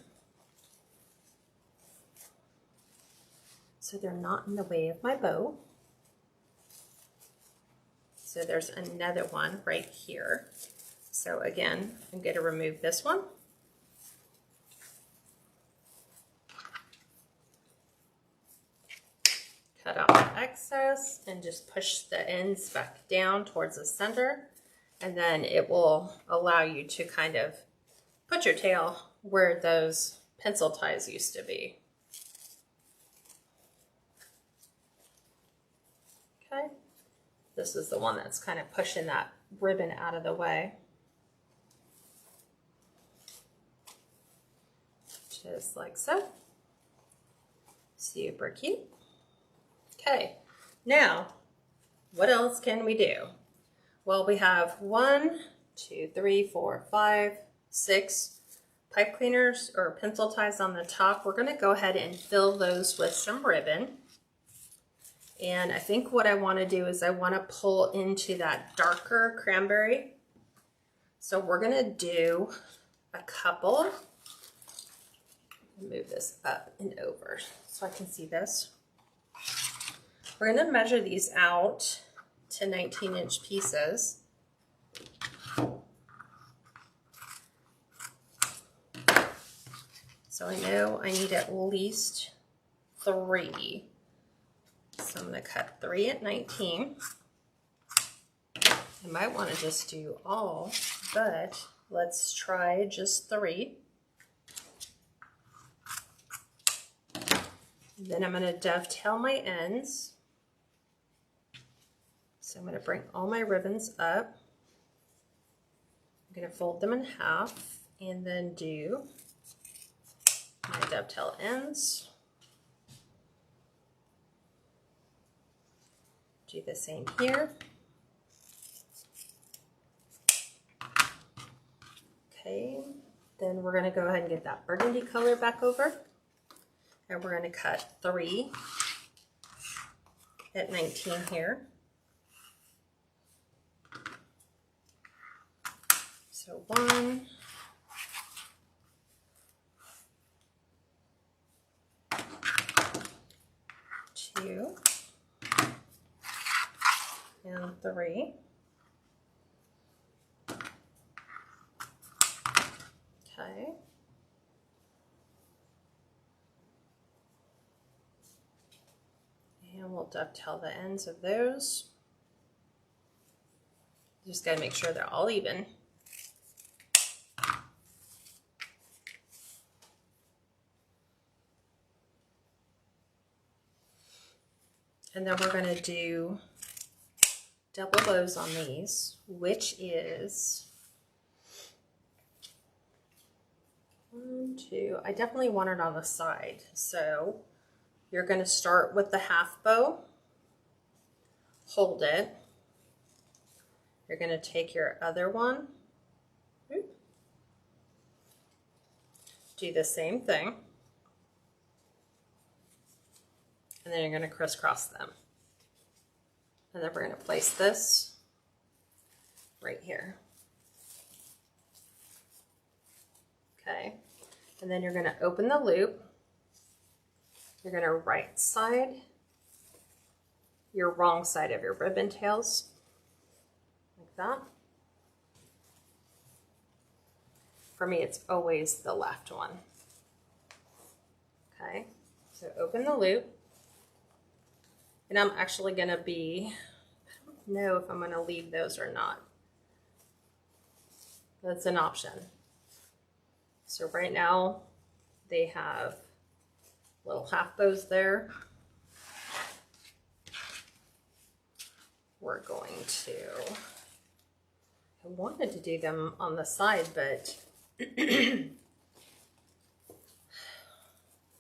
S1: so they're not in the way of my bow. So there's another one right here. So again, I'm going to remove this one. Cut off the excess and just push the ends back down towards the center, and then it will allow you to kind of put your tail where those pencil ties used to be. Okay, this is the one that's kind of pushing that ribbon out of the way. Just like so. Super cute. Okay, now what else can we do? Well, we have 1, 2, 3, 4, 5, 6 pipe cleaners or pencil ties on the top. We're going to go ahead and fill those with some ribbon. And I think what I want to do is I want to pull into that darker cranberry. So we're going to do a couple. Move this up and over so I can see this. We're going to measure these out to 19-inch pieces. So I know I need at least 3. So I'm going to cut 3 at 19. I might want to just do all, but let's try just 3. Then I'm going to dovetail my ends. So I'm going to bring all my ribbons up. I'm going to fold them in half and then do my dovetail ends. Do the same here. Okay, then we're going to go ahead and get that burgundy color back over. And we're going to cut 3 at 19 here. So 1, 2, and 3. Okay. And we'll dovetail the ends of those. Just got to make sure they're all even. And then we're going to do double bows on these, which is 1, 2. I definitely want it on the side. So you're going to start with the half bow, hold it. You're going to take your other one, do the same thing. And then you're going to crisscross them. And then we're going to place this right here. Okay. And then you're going to open the loop. You're going to right side your wrong side of your ribbon tails. Like that. For me, it's always the left one. Okay. So open the loop. And I'm actually going to be, I don't know if I'm going to leave those or not. That's an option. So right now they have little half bows there. We're going to, I wanted to do them on the side, but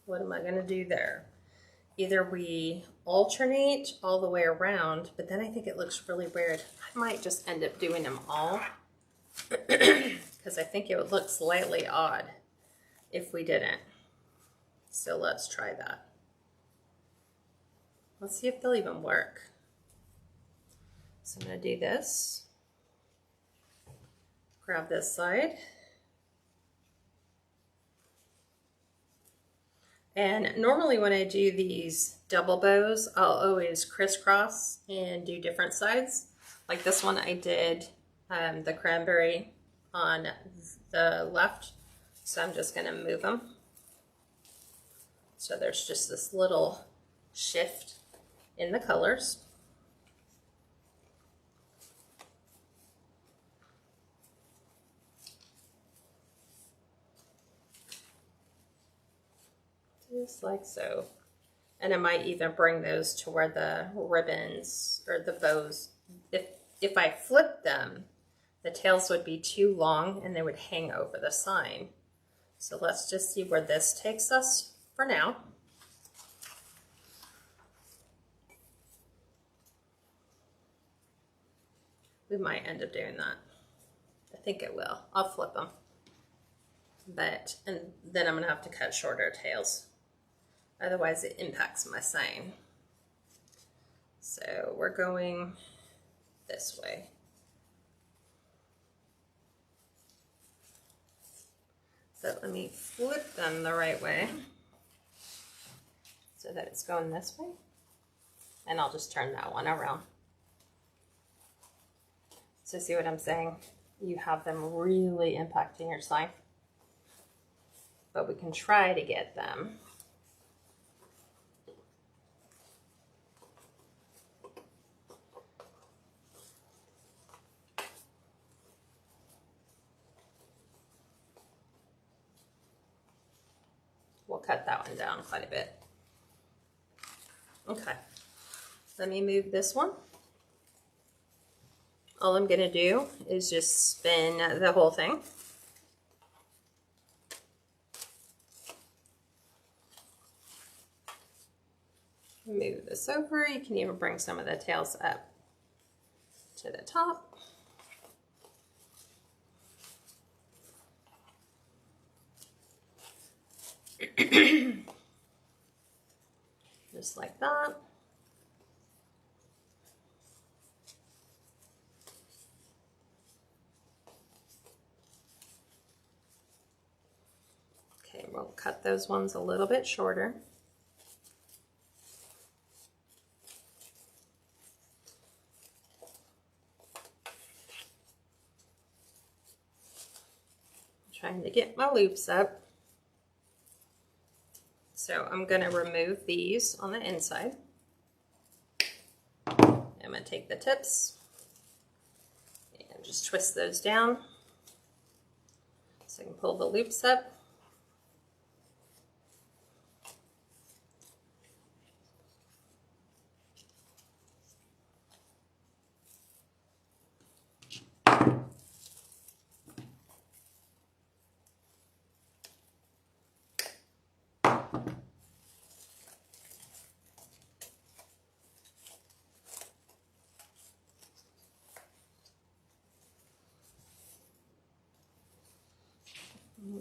S1: what am I going to do there? either we alternate all the way around, but then I think it looks really weird. I might just end up doing them all because I think it would look slightly odd if we didn't. So let's try that. Let's see if they'll even work. So I'm going to do this. Grab this side. And normally when I do these double bows, I'll always crisscross and do different sides. Like this one I did the cranberry on the left. So I'm just going to move them. So there's just this little shift in the colors. Just like so. And I might even bring those to where the ribbons or the bows, if I flip them, the tails would be too long and they would hang over the sign. So let's just see where this takes us for now. We might end up doing that. I think it will. I'll flip them. And then I'm gonna have to cut shorter tails. Otherwise it impacts my sign. So we're going this way. So let me flip them the right way so that it's going this way. And I'll just turn that one around. So see what I'm saying? You have them really impacting your sign. But we can try to get them. We'll cut that one down quite a bit. Okay, let me move this one. All I'm gonna do is just spin the whole thing. Move this over. You can even bring some of the tails up to the top. Just like that. Okay, we'll cut those ones a little bit shorter. Trying to get my loops up. So I'm going to remove these on the inside. I'm going to take the tips and just twist those down so I can pull the loops up.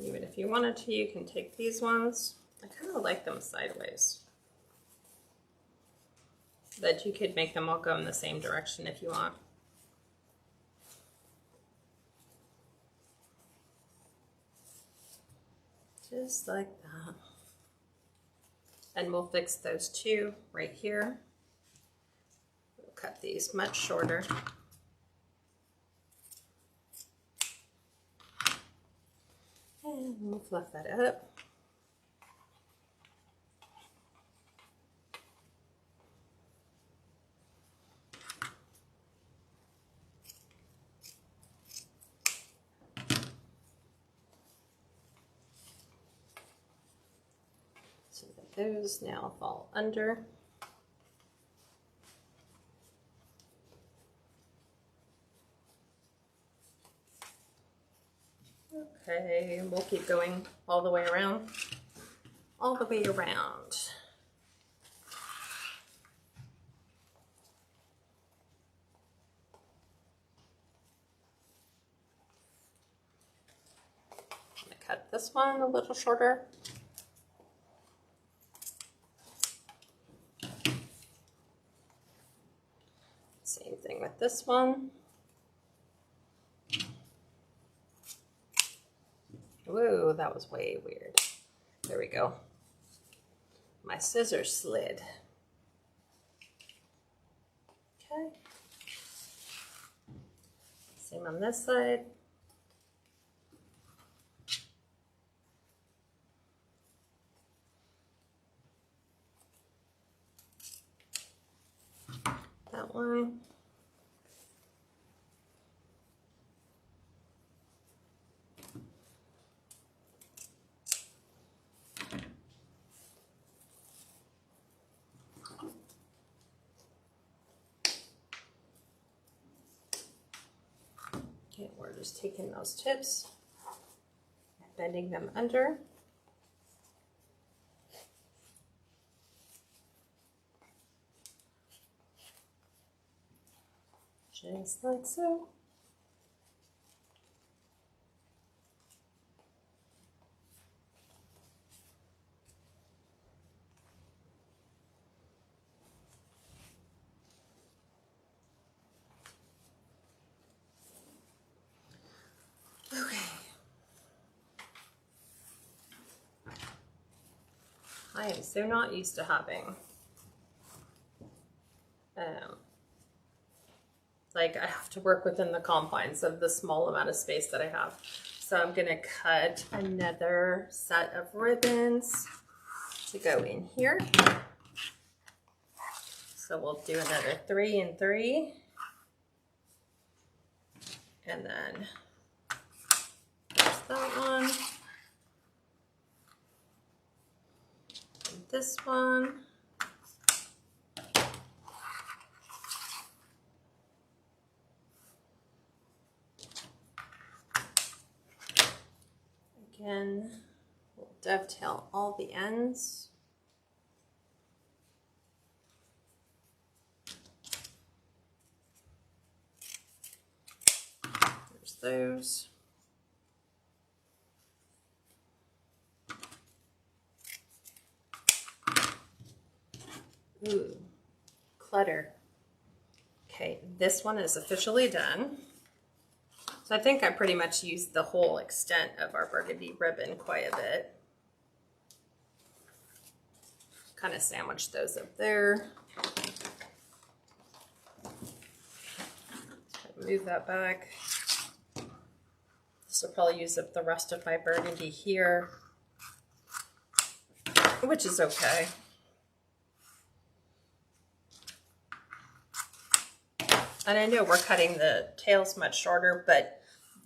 S1: Even if you wanted to, you can take these ones. I kind of like them sideways. But you could make them all go in the same direction if you want. Just like that. And we'll fix those two right here. We'll cut these much shorter. And we'll fluff that up. So that those now fall under. Okay, we'll keep going all the way around. All the way around. this one a little shorter. Same thing with this one. Whoa, that was way weird. There we go. My scissors slid. Okay. Same on this side. That one. Okay, we're just taking those tips, bending them under. Just like so. Okay. I am so not used to having like I have to work within the confines of the small amount of space that I have. So I'm gonna cut another set of ribbons to go in here. So we'll do another 3 and 3. And then there's that one. And this one. Again, we'll dovetail all the ends. There's those. Ooh, clutter. Okay, this one is officially done. So I think I pretty much used the whole extent of our burgundy ribbon quite a bit. Kind of sandwich those up there. Move that back. This will probably use up the rest of my burgundy here, which is okay. And I know we're cutting the tails much shorter, but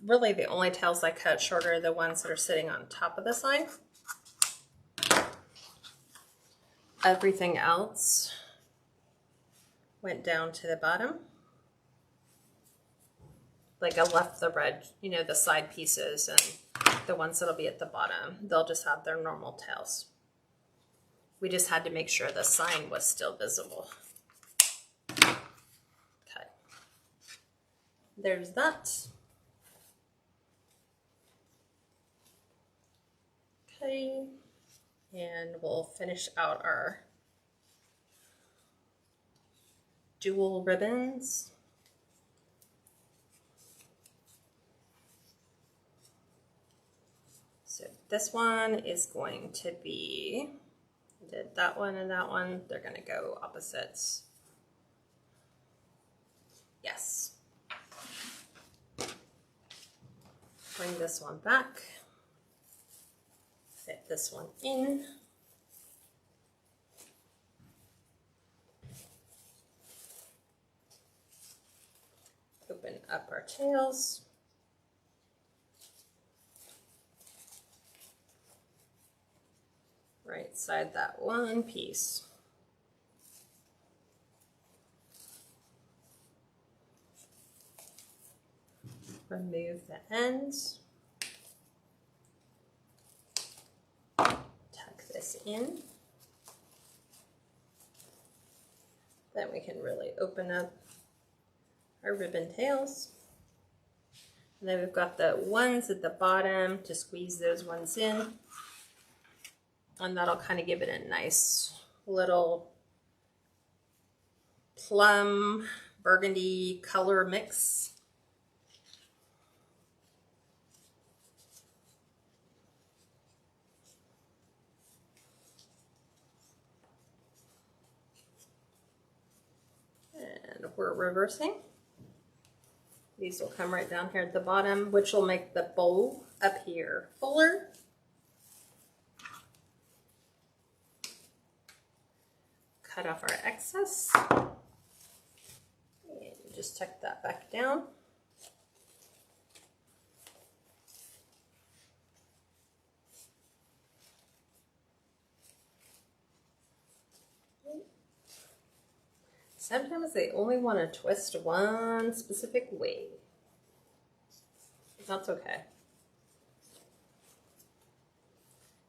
S1: really the only tails I cut shorter are the ones that are sitting on top of the sign. Everything else went down to the bottom. Like I left the red, you know, the side pieces, and the ones that'll be at the bottom, they'll just have their normal tails. We just had to make sure the sign was still visible. There's that. Okay, and we'll finish out our dual ribbons. So this one is going to be, I did that one and that one, they're going to go opposites. Yes. Bring this one back, fit this one in. Open up our tails. Right side that one piece. Remove the ends. Tuck this in. Then we can really open up our ribbon tails. And then we've got the ones at the bottom to squeeze those ones in. And that'll kind of give it a nice little plum burgundy color mix. And we're reversing. These will come right down here at the bottom, which will make the bowl up here fuller. Cut off our excess. And just tuck that back down. Sometimes they only want to twist one specific way. That's okay.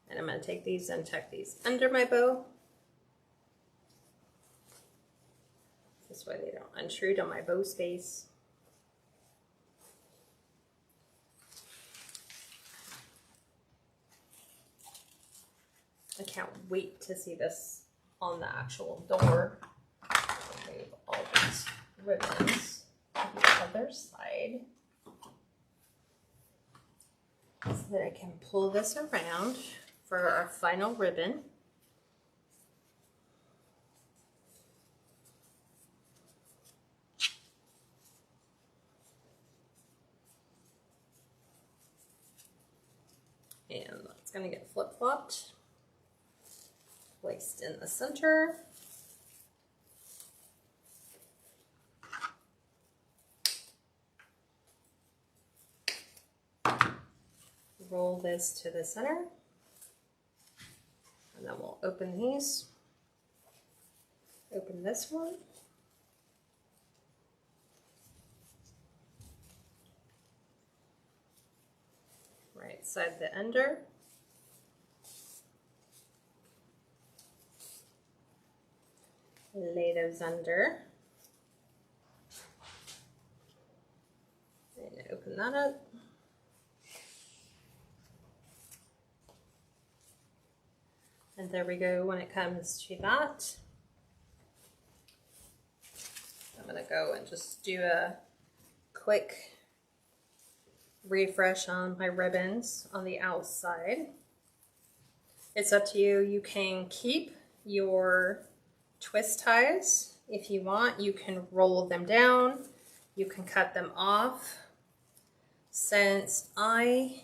S1: And I'm going to take these and tuck these under my bow. This way they don't intrude on my bow space. I can't wait to see this on the actual door. Move all these ribbons to the other side so that I can pull this around for our final ribbon. And that's going to get flip-flopped, placed in the center. Roll this to the center, and then we'll open these. Open this one. Right side the under. Lay those under. And open that up. And there we go when it comes to that. I'm going to go and just do a quick refresh on my ribbons on the outside. It's up to you. You can keep your twist ties if you want. You can roll them down. You can cut them off. Since I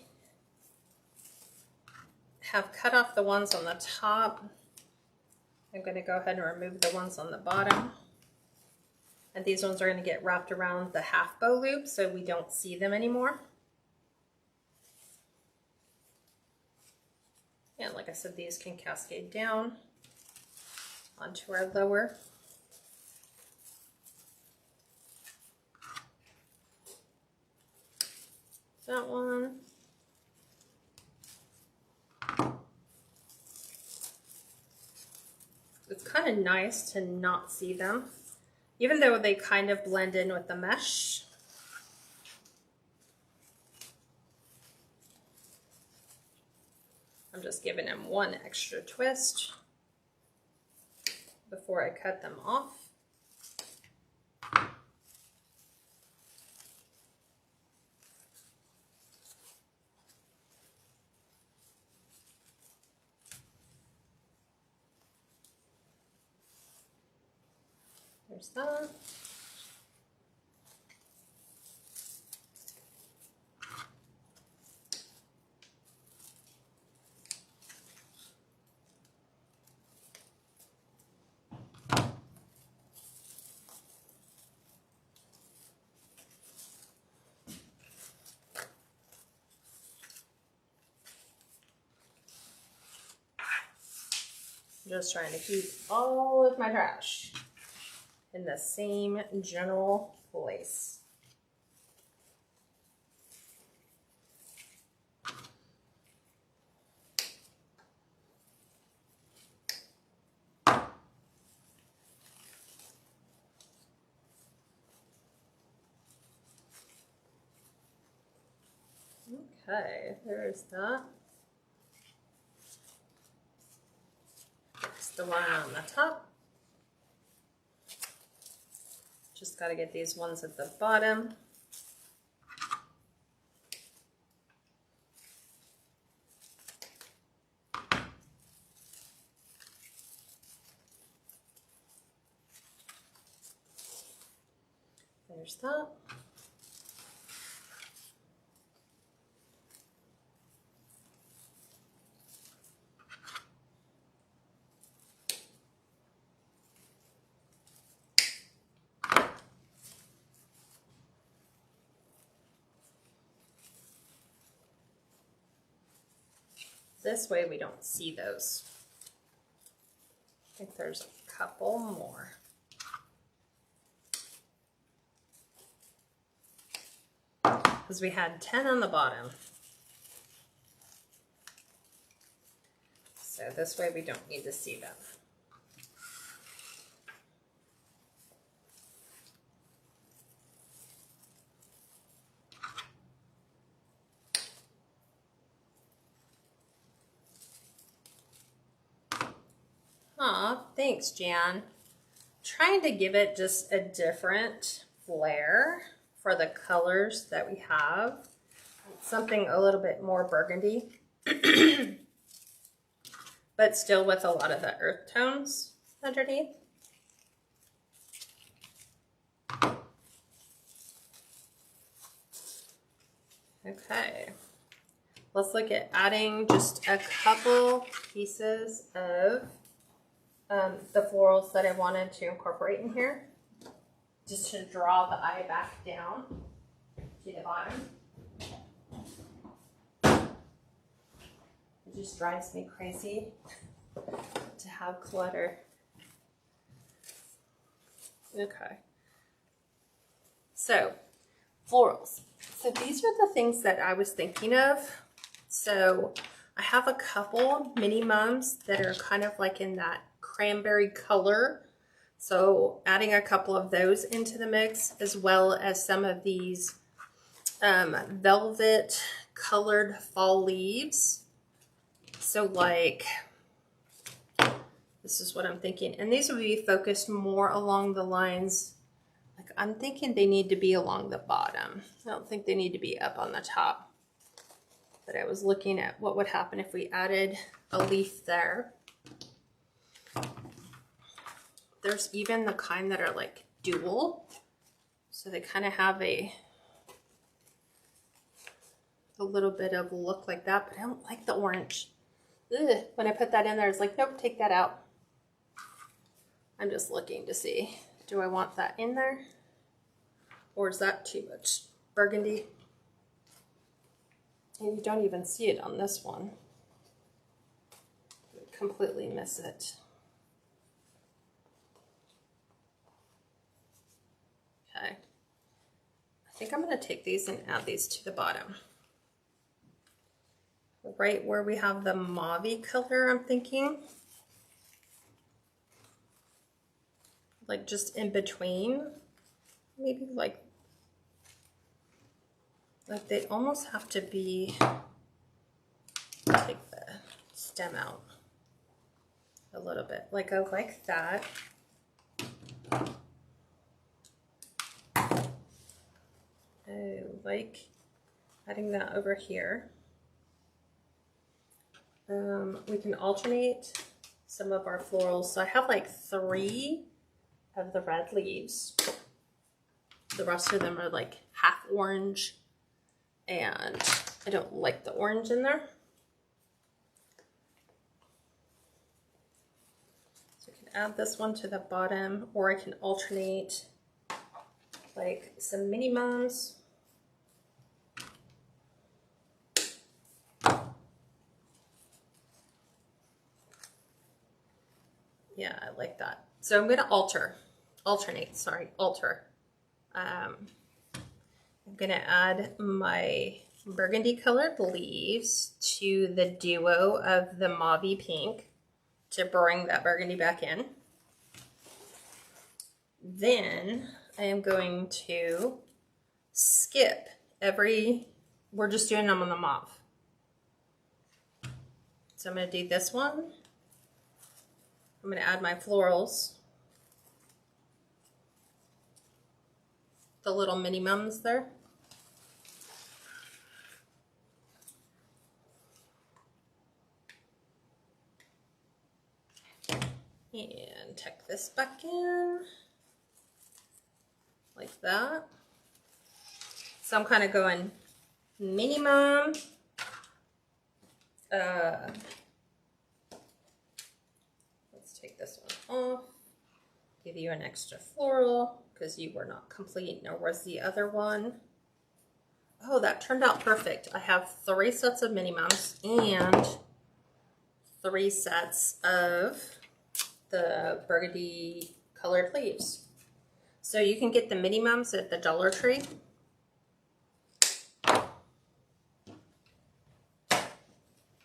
S1: have cut off the ones on the top, I'm going to go ahead and remove the ones on the bottom. And these ones are going to get wrapped around the half bow loop so we don't see them anymore. And like I said, these can cascade down onto our lower. That one. It's kind of nice to not see them, even though they kind of blend in with the mesh. I'm just giving them one extra twist before I cut them off. There's that. Just trying to keep all of my trash in the same general place. Okay, there's that. There's the one on the top. Just got to get these ones at the bottom. There's that. This way we don't see those. I think there's a couple more. Because we had 10 on the bottom. So this way we don't need to see them. Aw, thanks, Jan. Trying to give it just a different flair for the colors that we have. Something a little bit more burgundy, but still with a lot of the earth tones underneath. Okay, let's look at adding just a couple pieces of the florals that I wanted to incorporate in here, just to draw the eye back down to the bottom. It just drives me crazy to have clutter. Okay. So, florals. So these are the things that I was thinking of. So I have a couple mini mums that are kind of like in that cranberry color. So adding a couple of those into the mix, as well as some of these velvet colored fall leaves. So like, this is what I'm thinking. And these would be focused more along the lines, like I'm thinking they need to be along the bottom. I don't think they need to be up on the top. But I was looking at what would happen if we added a leaf there. There's even the kind that are like dual. So they kind of have a little bit of look like that, but I don't like the orange. Ugh. When I put that in there, it's like, nope, take that out. I'm just looking to see, do I want that in there? Or is that too much burgundy? And you don't even see it on this one. You completely miss it. Okay. I think I'm going to take these and add these to the bottom. Right where we have the mauve color, I'm thinking. Like just in between. Maybe like they almost have to be, take the stem out a little bit. Like I like that. I like adding that over here. We can alternate some of our florals. So I have like 3 of the red leaves. The rest of them are like half orange, and I don't like the orange in there. So I can add this one to the bottom, or I can alternate like some mini mums. Yeah, I like that. So I'm going to alter. I'm going to add my burgundy colored leaves to the duo of the mauve pink to bring that burgundy back in. Then I am going to skip every we're just doing them on the mauve. So I'm going to do this one. I'm going to add my florals. The little mini mums there. And tuck this back in like that. So I'm kind of going minimum. Let's take this one off. Give you an extra floral because you were not complete, nor was the other one. Oh, that turned out perfect. I have 3 sets of minimums and 3 sets of the burgundy colored leaves. So you can get the minimums at the Dollar Tree.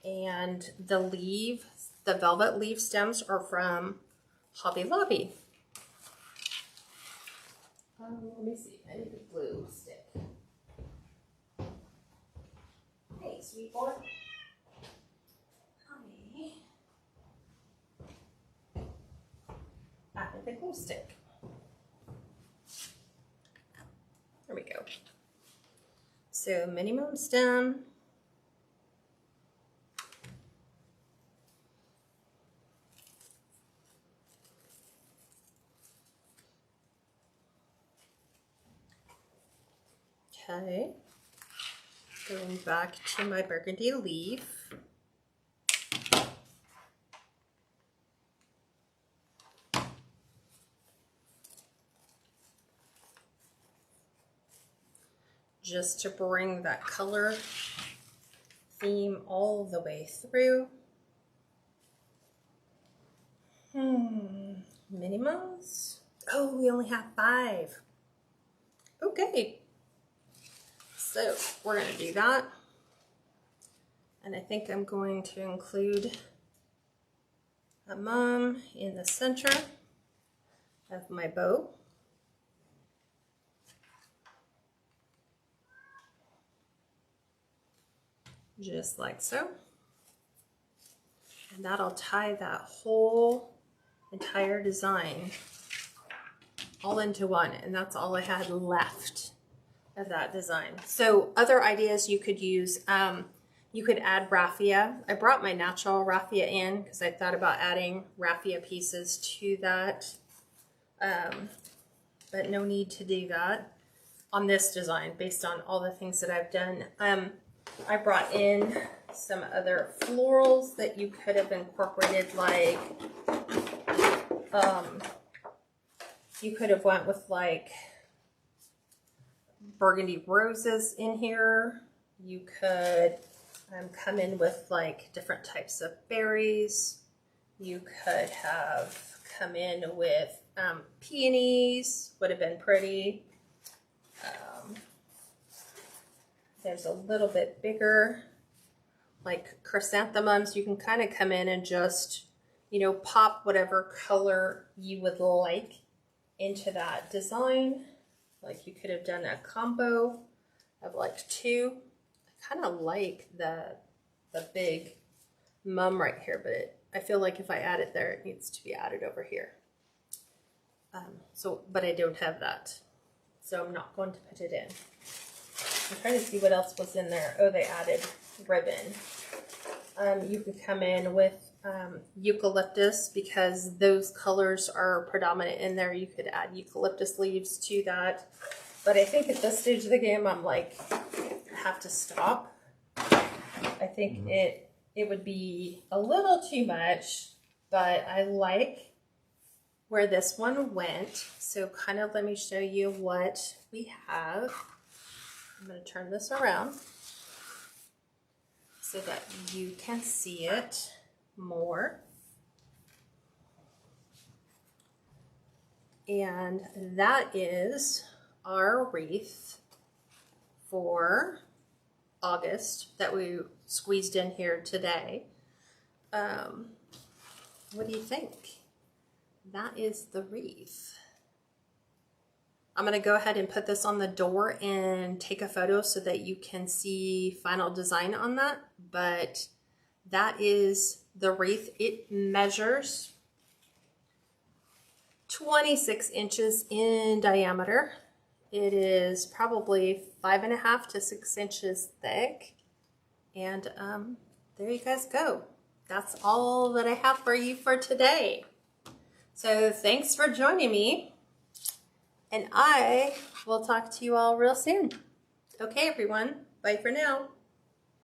S1: And the velvet leaf stems are from Hobby Lobby. Let me see, I need a glue stick. Hey, sweet boy. Hi. Add the glue stick. There we go. So minimum stem. Okay, going back to my burgundy leaf. Just to bring that color theme all the way through. Minimums? Oh, we only have 5. Okay. So we're going to do that. And I think I'm going to include a mum in the center of my bow. Just like so. And that'll tie that whole entire design all into one. And that's all I had left of that design. So other ideas you could use, you could add raffia. I brought my natural raffia in because I thought about adding raffia pieces to that, but no need to do that on this design based on all the things that I've done. I brought in some other florals that you could have incorporated, like you could have went with like burgundy roses in here. You could come in with like different types of berries. You could have come in with peonies, would have been pretty. There's a little bit bigger, like chrysanthemums. You can kind of come in and just, you know, pop whatever color you would like into that design. Like you could have done a combo of like 2. I kind of like the big mum right here, but I feel like if I add it there, it needs to be added over here. But I don't have that, so I'm not going to put it in. I'm trying to see what else was in there. Oh, they added ribbon. You could come in with eucalyptus because those colors are predominant in there. You could add eucalyptus leaves to that. But I think at this stage of the game, I'm like, I have to stop. I think it would be a little too much, but I like where this one went. So kind of let me show you what we have. I'm going to turn this around so that you can see it more. And that is our wreath for August that we squeezed in here today. What do you think? That is the wreath. I'm going to go ahead and put this on the door and take a photo so that you can see final design on that. But that is the wreath. It measures 26 inches in diameter. It is probably 5.5 to 6 inches thick. And there you guys go. That's all that I have for you for today. So thanks for joining me. And I will talk to you all real soon. Okay, everyone. Bye for now.